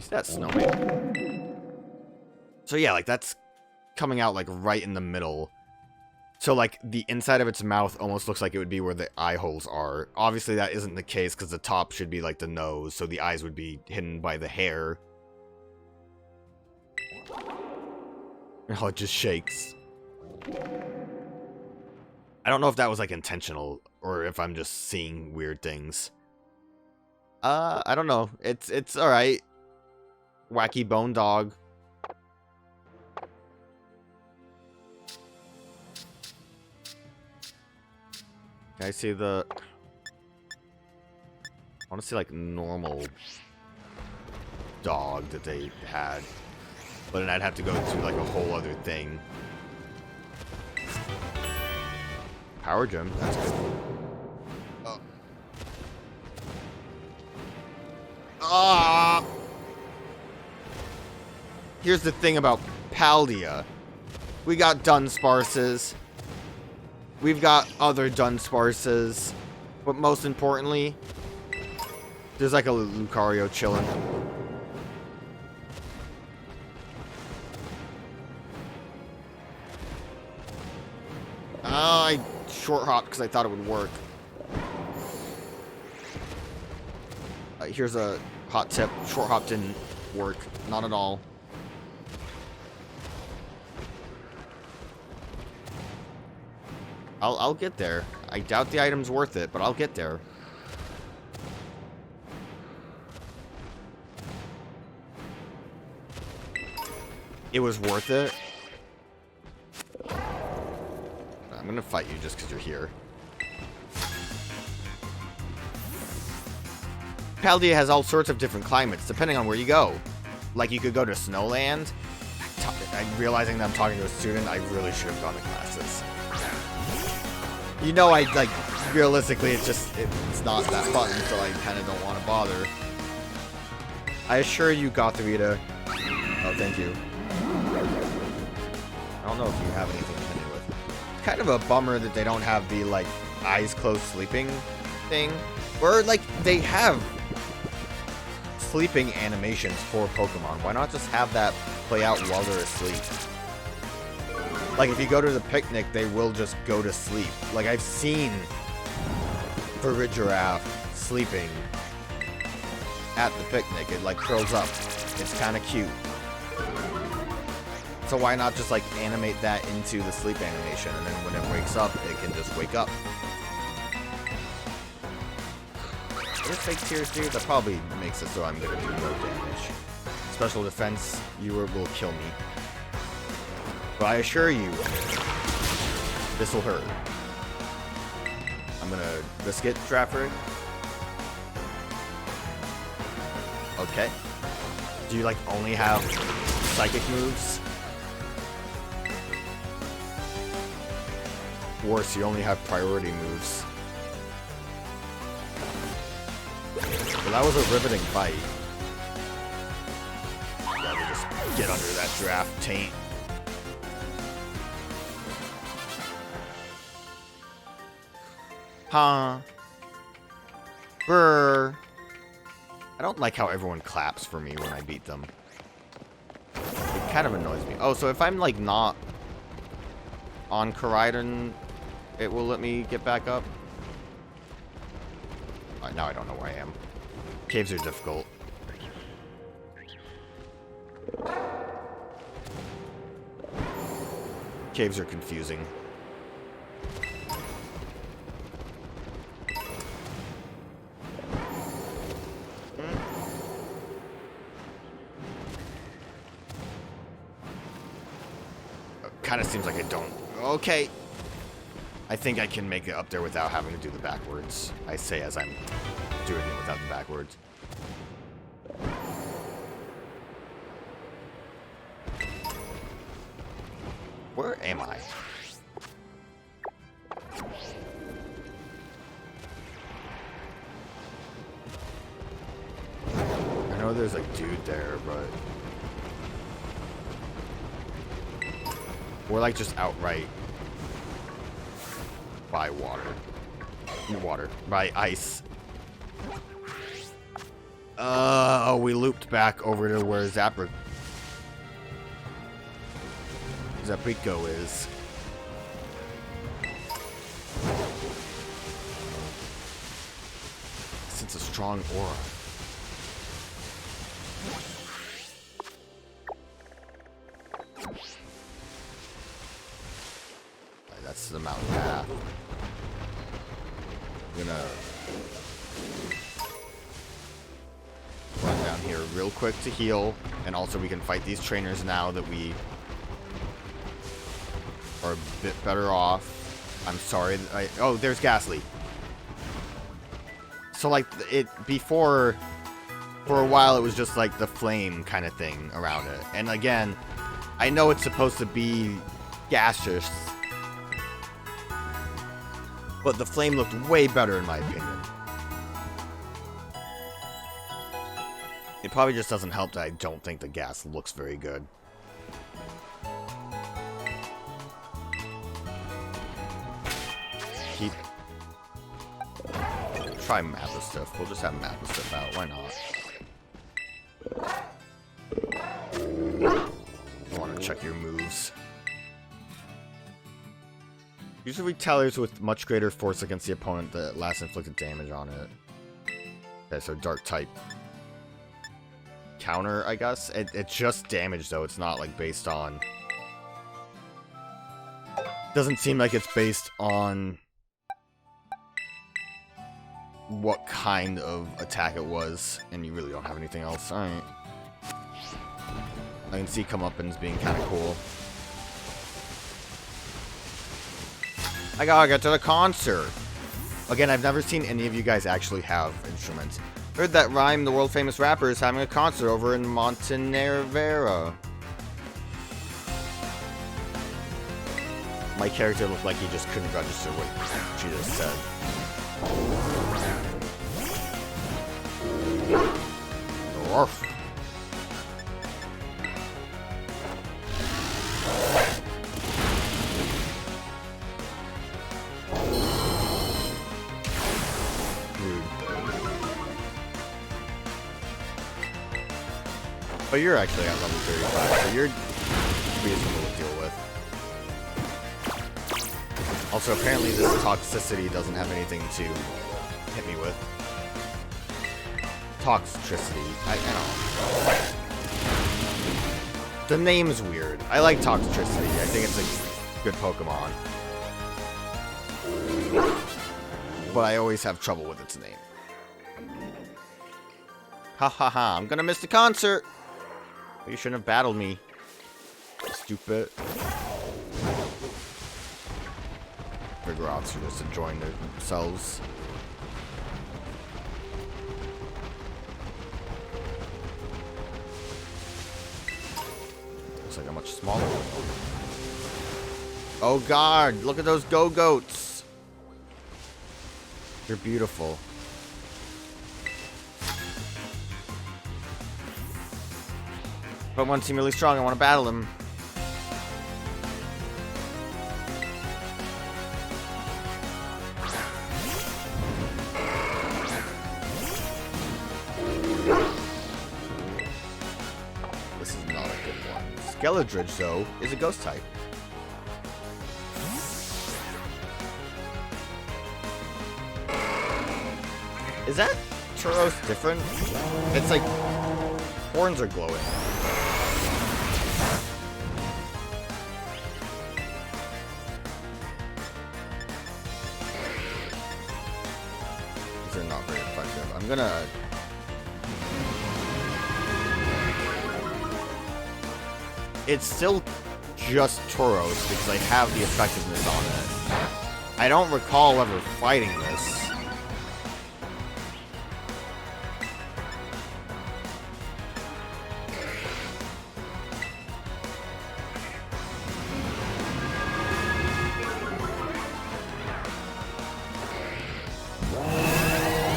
see that snowman? So yeah, like that's coming out like right in the middle. So like the inside of its mouth almost looks like it would be where the eye holes are. Obviously that isn't the case because the top should be like the nose, so the eyes would be hidden by the hair. Oh, it just shakes. I don't know if that was like intentional or if I'm just seeing weird things. I don't know. It's all right. Wacky bone dog. Can I see the... I want to see, like, normal dog that they had. But then I'd have to go to, like, a whole other thing. Power Gem. That's good. Oh. Ah! Here's the thing about Paldea. We got Dunsparces. We've got other Dunsparces, but most importantly, there's like a Lucario chilling. I short hopped because I thought it would work. Here's a hot tip. Short hop didn't work. Not at all. I'll get there. I doubt the item's worth it, but I'll get there. It was worth it. I'm gonna fight you just because you're here. Paldea has all sorts of different climates, depending on where you go. Like, you could go to Snowland. Realizing that I'm talking to a student, I really should have gone to classes. You know, like, realistically, it's not that fun, so I kind of don't want to bother. I assure you, Gotharita. Oh, thank you. I don't know if you have anything to hit it with. It's kind of a bummer that they don't have the, like, eyes closed sleeping thing. Or, like, they have sleeping animations for Pokemon. Why not just have that play out while they're asleep? Like, if you go to the picnic, they will just go to sleep. Like, I've seen Giraffe sleeping at the picnic. It, like, curls up. It's kind of cute. So why not just, like, animate that into the sleep animation, and then when it wakes up, it can just wake up. What does fake tears do? That probably makes it so I'm gonna do no damage. Special defense, you will kill me. But I assure you, this will hurt. I'm gonna risk it, Trafford. Okay. Do you, like, only have psychic moves? Worse, you only have priority moves. Well, that was a riveting fight. Yeah, we just get under that draft taint. Huh. Brr. I don't like how everyone claps for me when I beat them. It kind of annoys me. Oh, so if I'm, like, not on Koraidon, it will let me get back up? Alright, now I don't know where I am. Caves are difficult. Caves are confusing. Kind of seems like I don't. Okay. I think I can make it up there without having to do the backwards. I say as I'm doing it without the backwards. Where am I? I know there's a dude there, but... We're like just outright by by ice. Oh, we looped back over to where Zaprico is. It's a strong aura. That's the mountain path. I'm gonna run down here real quick to heal, and also we can fight these trainers now that we are a bit better off. I'm sorry that oh, there's Quaxly. So like before, for a while it was just like the flame kind of thing around it, and again, I know it's supposed to be gaseous, but the flame looked way better in my opinion. It probably just doesn't help that I don't think the gas looks very good. Try Magikarp. We'll just have Magikarp out. Why not? I want to check your moves. Use retaliators with much greater force against the opponent that last inflicted damage on it. Okay, so dark type. Counter, I guess? It's just damage, though. It's not, like, based on... Doesn't seem like it's based on... what kind of attack it was. And you really don't have anything else. Alright. I can see comeuppance being kind of cool. I gotta get to the concert. Again, I've never seen any of you guys actually have instruments. Heard that rhyme, the world famous rapper is having a concert over in Montenegro. My character looked like he just couldn't register what she just said. Orf. But you're actually at level 35, so you're reasonable to deal with. Also, apparently this toxicity doesn't have anything to hit me with. Toxicity. I don't know. The name's weird. I like Toxicity. I think it's a good Pokemon. But I always have trouble with its name. Ha ha ha, I'm gonna miss the concert! You shouldn't have battled me. Stupid. Vigoroths are just enjoying themselves. Looks like a much smaller one. Oh god, look at those go-goats! They're beautiful. Pokemon seem really strong, I want to battle him. Skeledridge, though, is a ghost type. Is that Turos different? It's like horns are glowing. These are not very effective. I'm gonna... It's still just Tauros because I have the effectiveness on it. I don't recall ever fighting this.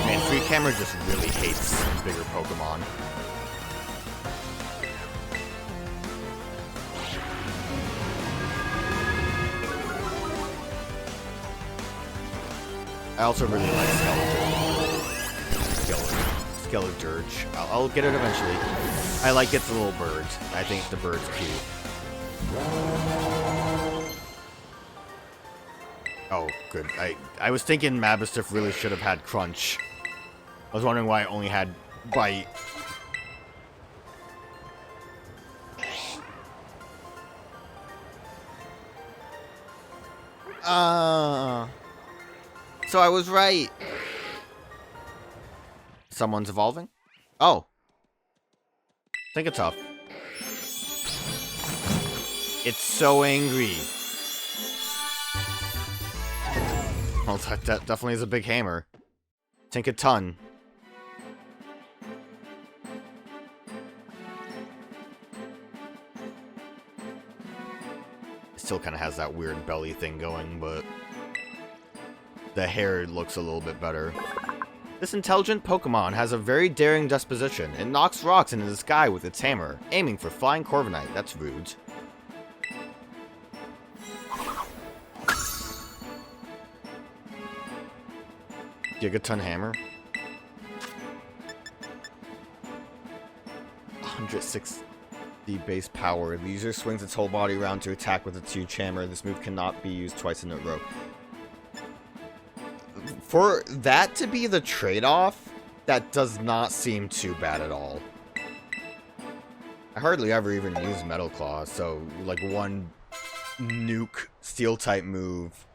Man, Free Camera just really hates bigger Pokemon. I also really like Skeledurge. I'll get it eventually. I like its little bird. I think the bird's cute. Oh, good. I was thinking Mabistiff really should have had Crunch. I was wondering why it only had Bite. So I was right. Someone's evolving? Oh. Think it's tough. It's so angry. Well, that definitely is a big hammer. Think a ton. Still kind of has that weird belly thing going, but the hair looks a little bit better. This intelligent Pokemon has a very daring disposition. It knocks rocks into the sky with its hammer, aiming for flying Corviknight. That's rude. Gigaton Hammer. 160 base power. The user swings its whole body around to attack with its huge hammer. This move cannot be used twice in a row. For that to be the trade-off, that does not seem too bad at all. I hardly ever even use Metal Claw, so like one nuke Steel-type move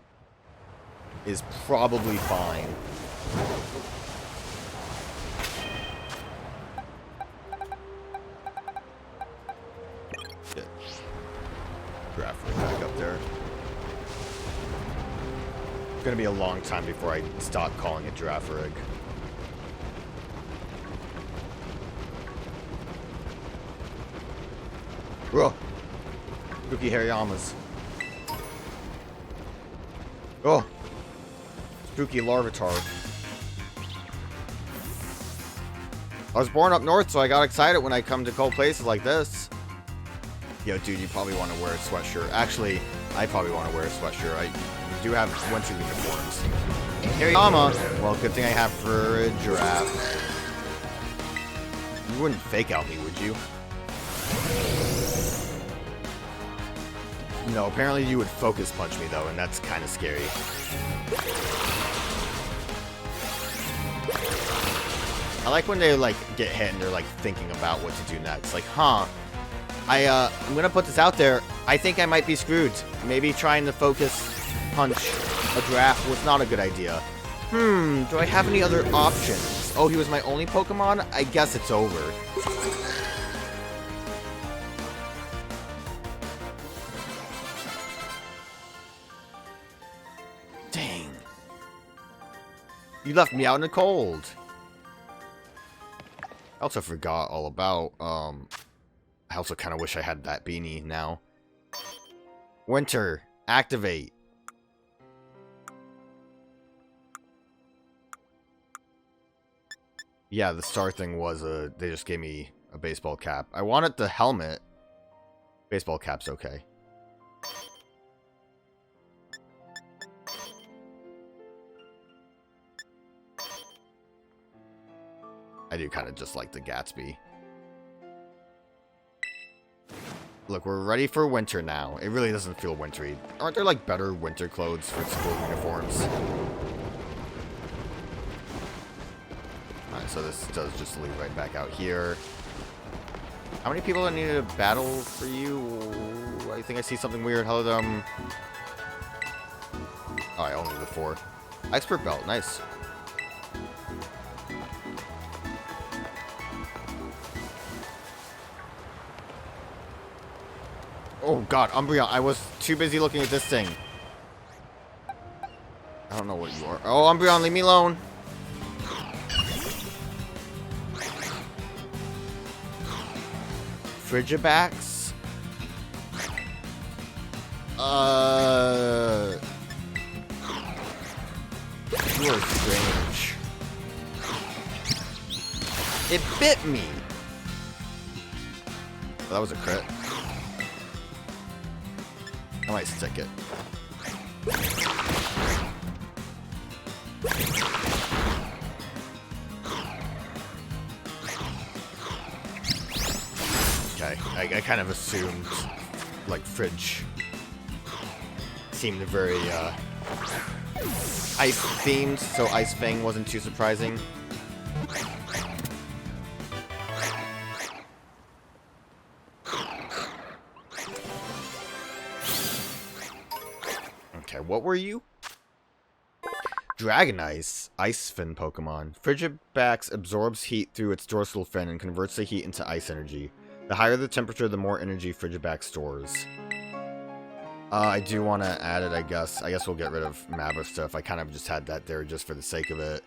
is probably fine. Draft right back up there. It's gonna be a long time before I stop calling it Giraffe Rig. Whoa! Spooky Harayamas. Oh! Spooky Larvitar. I was born up north, so I got excited when I come to cold places like this. Yo, dude, you probably want to wear a sweatshirt. Actually, I probably want to wear a sweatshirt. I do have winter uniforms. Hariyama! Well, good thing I have for a giraffe. You wouldn't fake out me, would you? No, apparently you would focus punch me, though, and that's kind of scary. I like when they, like, get hit and they're, like, thinking about what to do next. Like, huh, I'm gonna put this out there. I think I might be screwed. Maybe trying to focus punch a giraffe was not a good idea. Do I have any other options? Oh, he was my only Pokemon? I guess it's over. Dang. You left me out in the cold. I also forgot all about, I also kind of wish I had that beanie now. Winter, activate. Yeah, the star thing was they just gave me a baseball cap. I wanted the helmet. Baseball cap's okay. I do kind of just like the Gatsby. Look, we're ready for winter now. It really doesn't feel wintry. Aren't there, like, better winter clothes for school uniforms? Alright, so this does just lead right back out here. How many people do I need to battle for you? I think I see something weird. Hello, them. Oh, I only the 4. Expert belt, nice. Oh god, Umbreon, I was too busy looking at this thing. I don't know what you are. Oh, Umbreon, leave me alone. Frigibax? You are strange. It bit me. Oh, that was a crit. I might stick it. Okay, I kind of assumed, like, Fridge seemed very, ice-themed, so Ice Fang wasn't too surprising. Okay, what were you? Dragonite, Ice Fin Pokemon. Frigibax absorbs heat through its dorsal fin and converts the heat into ice energy. The higher the temperature, the more energy Frigibax stores. I do want to add it, I guess. I guess we'll get rid of Mabra stuff. I kind of just had that there just for the sake of it.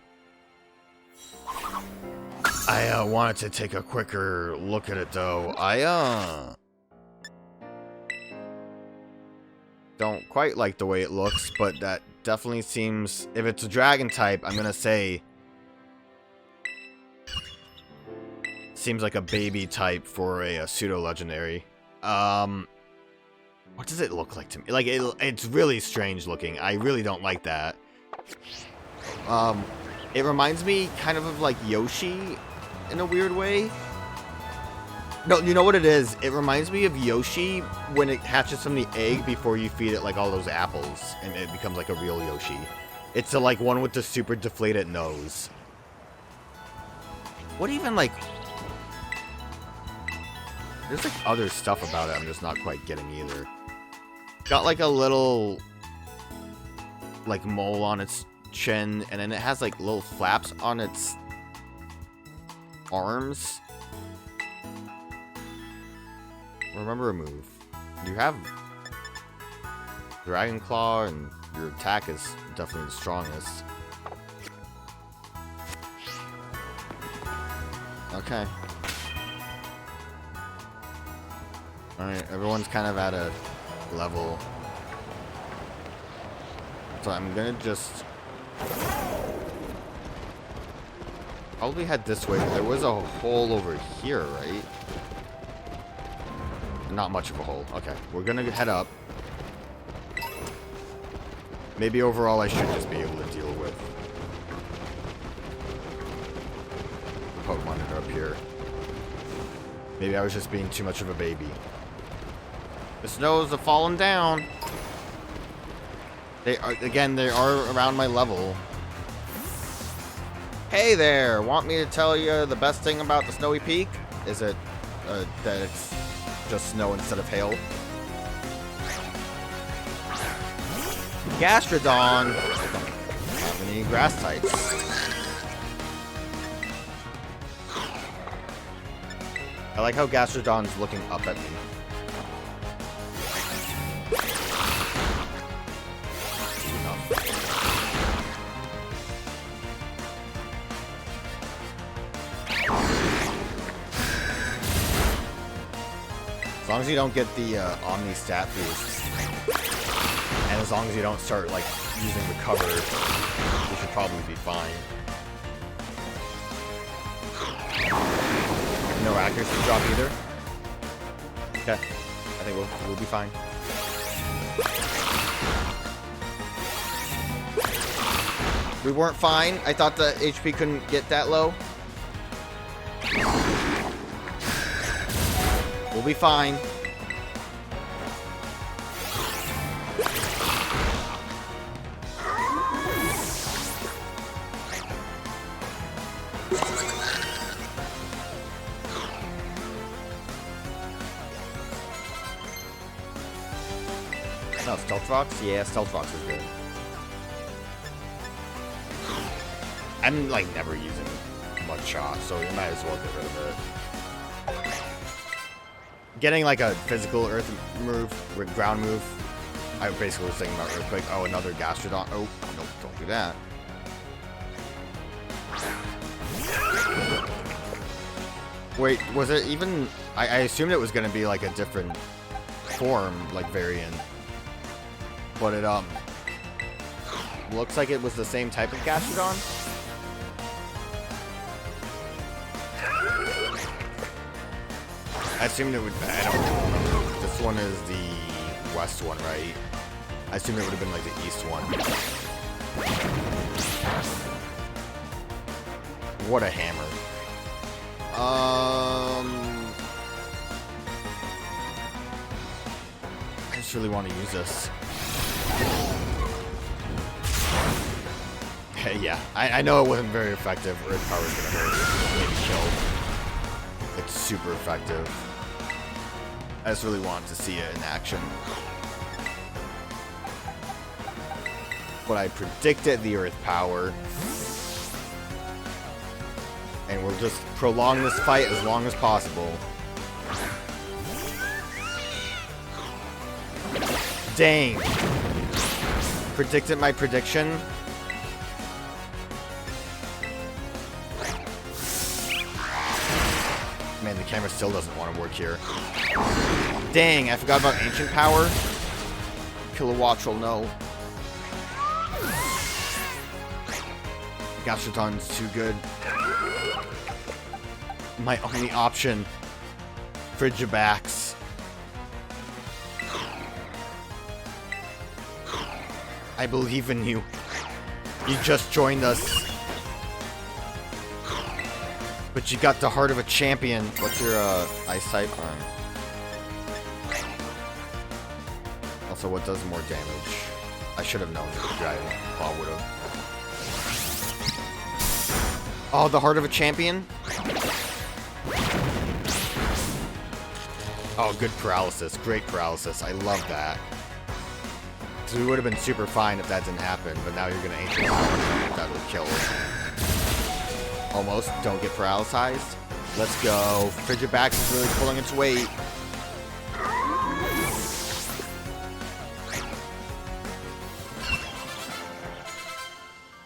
I wanted to take a quicker look at it, though. I don't quite like the way it looks, but that definitely seems... If it's a dragon type, I'm going to say... Seems like a baby type for a pseudo-legendary. What does it look like to me? Like, it's really strange looking. I really don't like that. It reminds me kind of like Yoshi in a weird way. No, you know what it is? It reminds me of Yoshi when it hatches from the egg before you feed it like all those apples and it becomes like a real Yoshi. It's the like one with the super deflated nose. What even like... There's like other stuff about it I'm just not quite getting either. Got like a little like mole on its chin, and then it has like little flaps on its arms. Remember a move. You have Dragon Claw, and your attack is definitely the strongest. Okay. Alright, everyone's kind of at a level. So I'm gonna just probably head this way. There was a hole over here, right? Not much of a hole. Okay, we're gonna head up. Maybe overall I should just be able to deal with Pokemon that are up here. Maybe I was just being too much of a baby. The snows are falling down. They are around my level. Hey there, want me to tell you the best thing about the Snowy Peak? Is it that it's just snow instead of hail? Gastrodon. How many grass types? I like how Gastrodon's looking up at me. As long as you don't get the Omni stat boost, and as long as you don't start like using the cover, you should probably be fine. No accuracy drop either. Okay, I think we'll be fine. We weren't fine. I thought the HP couldn't get that low. We'll be fine. Stealth Rocks? Yeah, Stealth Rocks is good. I'm, like, never using Mudshot, so you might as well get rid of it. Getting, like, a physical earth move, ground move. I basically was thinking about Earthquake. Oh, another Gastrodon. Oh, nope, don't do that. Wait, was it even... I assumed it was going to be, like, a different form, like, variant. But it, looks like it was the same type of Gastrodon. I assumed it would... I don't know. This one is the west one, right? I assumed it would have been, like, the east one. What a hammer. I just really want to use this. Hey, yeah. I know it wasn't very effective. Earth Power is going to hurt. Maybe kill. It's super effective. I just really want to see it in action. But I predicted the Earth Power. And we'll just prolong this fight as long as possible. Dang. Predicted my prediction. Man, the camera still doesn't want to work here. Dang, I forgot about Ancient Power. Kilowattrel, no. Gastrodon's too good. My only option. Frigibax. I believe in you. You just joined us. But you got the heart of a champion. What's your ice type? Also, what does more damage? I should have known that the Dragon Claw would have. Oh, the heart of a champion? Oh, good paralysis. Great paralysis. I love that. So we would have been super fine if that didn't happen, but now you're going to Ancient Power. That will kill. Almost. Don't get paralyzed. Let's go. Frigibax is really pulling its weight.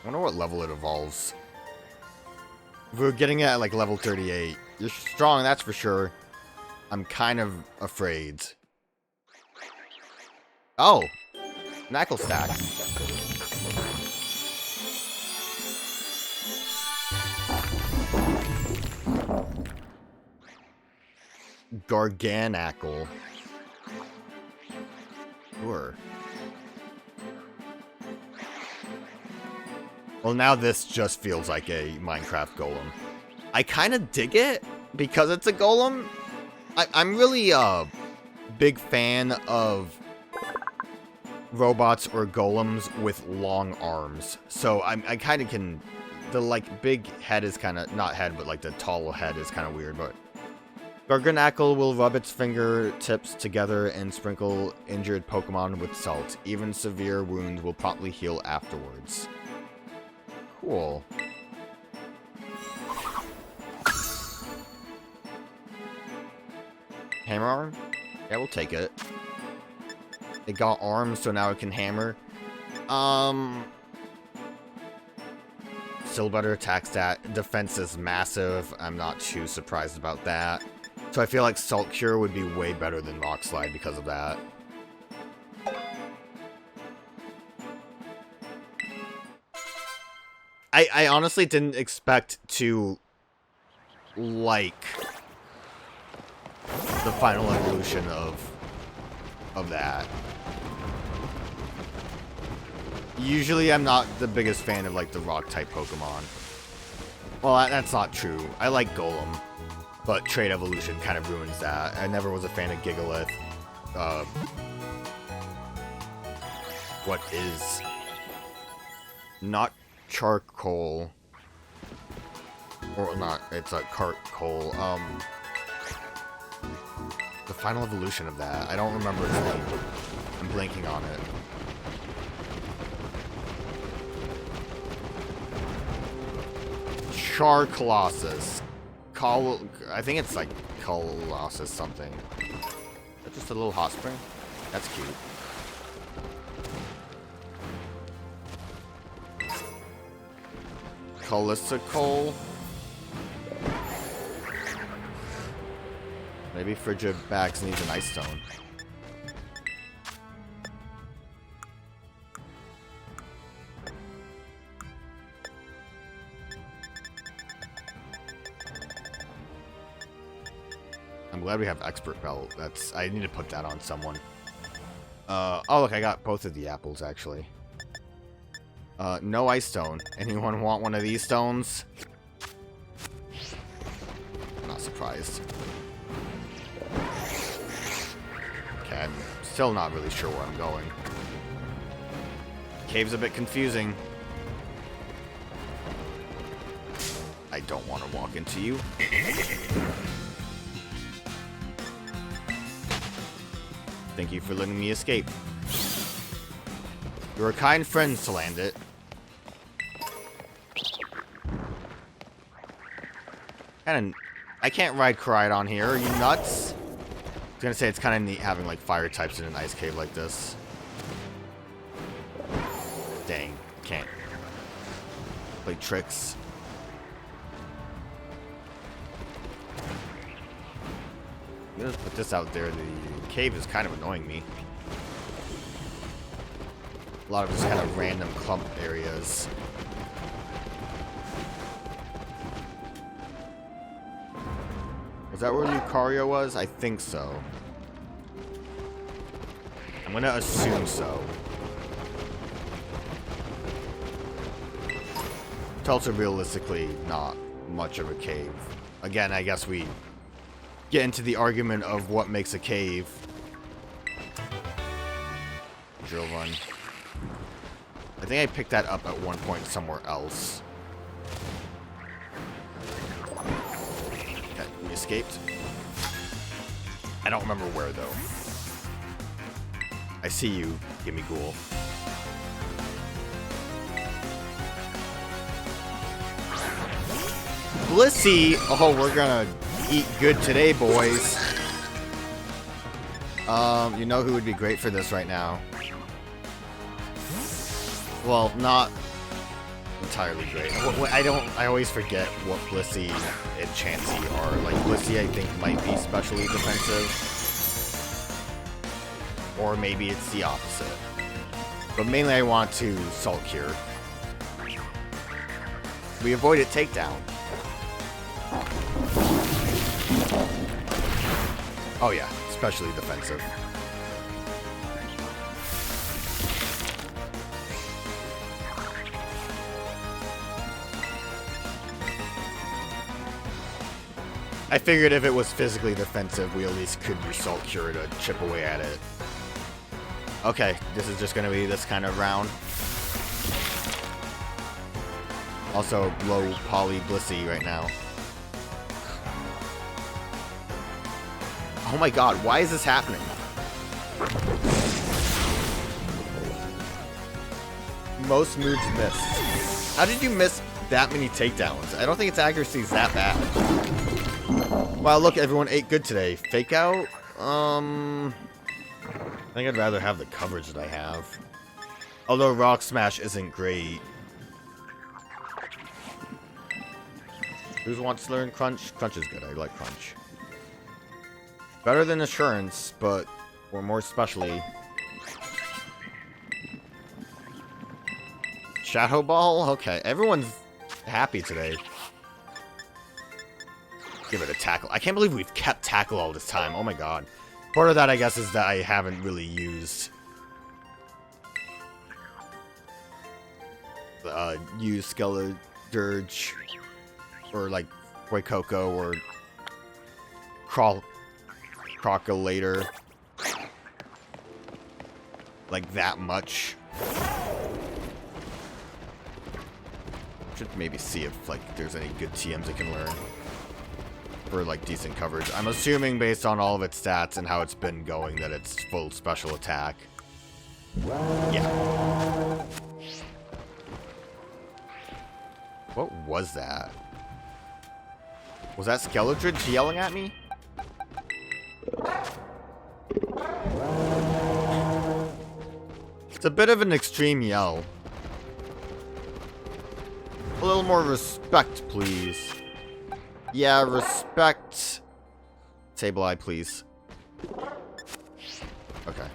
I wonder what level it evolves. We're getting it at like level 38. You're strong, that's for sure. I'm kind of afraid. Oh! Knuckle stack. Garganackle. Sure. Well, now this just feels like a Minecraft golem. I kind of dig it because it's a golem. I'm really a big fan of robots or golems with long arms. So I kind of can... The, like, big head is kind of... Not head, but, like, the tall head is kind of weird, but... Garganackle will rub its fingertips together and sprinkle injured Pokemon with salt. Even severe wounds will promptly heal afterwards. Cool. Hammer arm? Yeah, we'll take it. It got arms, so now it can hammer. Still better attack stat. Defense is massive. I'm not too surprised about that. So I feel like Salt Cure would be way better than Rock Slide because of that. I honestly didn't expect to like the final evolution of that. Usually I'm not the biggest fan of like the rock type Pokemon. Well, that's not true. I like Golem, but Trade Evolution kind of ruins that. I never was a fan of Gigalith. What is not charcoal, or not, it's a cart coal. The final evolution of that, I don't remember its name. I'm blanking on it. Char Colossus. I think it's like Colossus something. Is that just a little hot spring? That's cute. Callistical. Maybe Frigibax needs an ice stone. I'm glad we have expert belt. I need to put that on someone. Oh look, I got both of the apples actually. No ice stone. Anyone want one of these stones? I'm not surprised. Okay, I'm still not really sure where I'm going. Cave's a bit confusing. I don't want to walk into you. Thank you for letting me escape. You're a kind friend, Salandit. I can't ride Koraidon here. Are you nuts? I was gonna say it's kind of neat having like fire types in an ice cave like this. Dang, can't play tricks. I'm gonna put this out there. The cave is kind of annoying me. A lot of just kind of random clump areas. Was that where Lucario was? I think so. I'm gonna assume so. It's also realistically not much of a cave. Again, I guess we get into the argument of what makes a cave. Drill run. I think I picked that up at one point somewhere else. Okay, we escaped. I don't remember where though. I see you, Gimme Ghoul. Blissey! Oh, we're gonna eat good today, boys. You know who would be great for this right now? Well, not entirely great. I always forget what Blissey and Chansey are. Like, Blissey, I think, might be specially defensive. Or maybe it's the opposite. But mainly I want to Salt Cure. We avoided takedown. Oh yeah, especially defensive. I figured if it was physically defensive, we at least could use Salt Cure to chip away at it. Okay, this is just gonna be this kind of round. Also, low poly Blissey right now. Oh my god, why is this happening? Most moves missed. How did you miss that many takedowns? I don't think its accuracy is that bad. Wow, look, everyone ate good today. Fake out? I think I'd rather have the coverage that I have. Although Rock Smash isn't great. Who wants to learn Crunch? Crunch is good. I like Crunch. Better than Assurance, but or more especially. Shadow Ball? Okay, everyone's happy today. Give it a tackle. I can't believe we've kept tackle all this time. Oh my god. Part of that, I guess, is that I haven't really used Skeledirge or like Fuecoco or Crocolator like that much. Should maybe see if like there's any good TMs I can learn for like decent coverage. I'm assuming based on all of its stats and how it's been going that it's full special attack. Yeah. What was that? Was that Skeletridge yelling at me? It's a bit of an extreme yell. A little more respect, please. Yeah, respect. Sableye, please. Okay.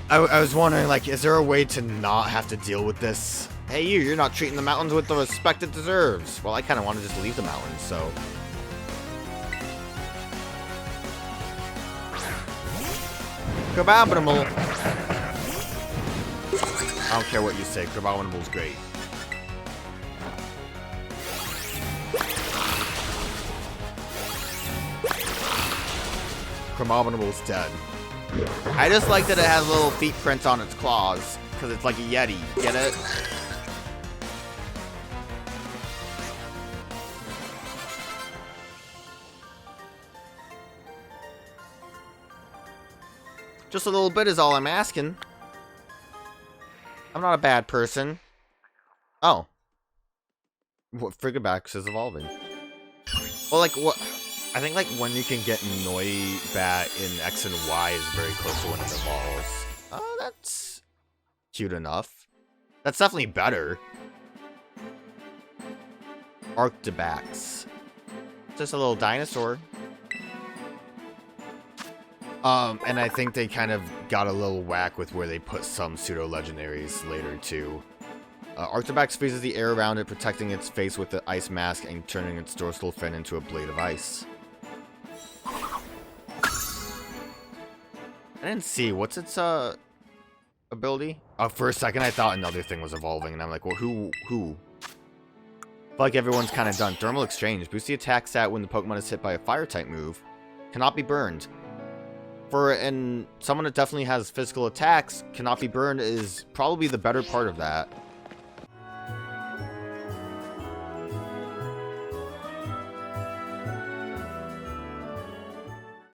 I was wondering, like, is there a way to not have to deal with this? Hey, you're not treating the mountains with the respect it deserves. Well, I kind of want to just leave the mountains, so. Crabominable. I don't care what you say, Crabominable's great. Crabominable's dead. I just like that it has little feet prints on its claws, because it's like a Yeti. Get it? Just a little bit is all I'm asking. I'm not a bad person. Oh. What Frigabax is evolving. Well, like, what? I think, like, when you can get Noibat in X and Y is very close to when it evolves. Oh, that's cute enough. That's definitely better. Arctibax. Just a little dinosaur. And I think they kind of got a little whack with where they put some pseudo-legendaries later, too. Arctibax freezes the air around it, protecting its face with the ice mask and turning its dorsal fin into a blade of ice. I didn't see. What's its, ability? Oh, for a second I thought another thing was evolving, and I'm like, well, who? I feel like everyone's kind of done. Thermal Exchange. Boost the attack stat when the Pokemon is hit by a Fire-type move. Cannot be burned. And someone that definitely has physical attacks, cannot be burned is probably the better part of that.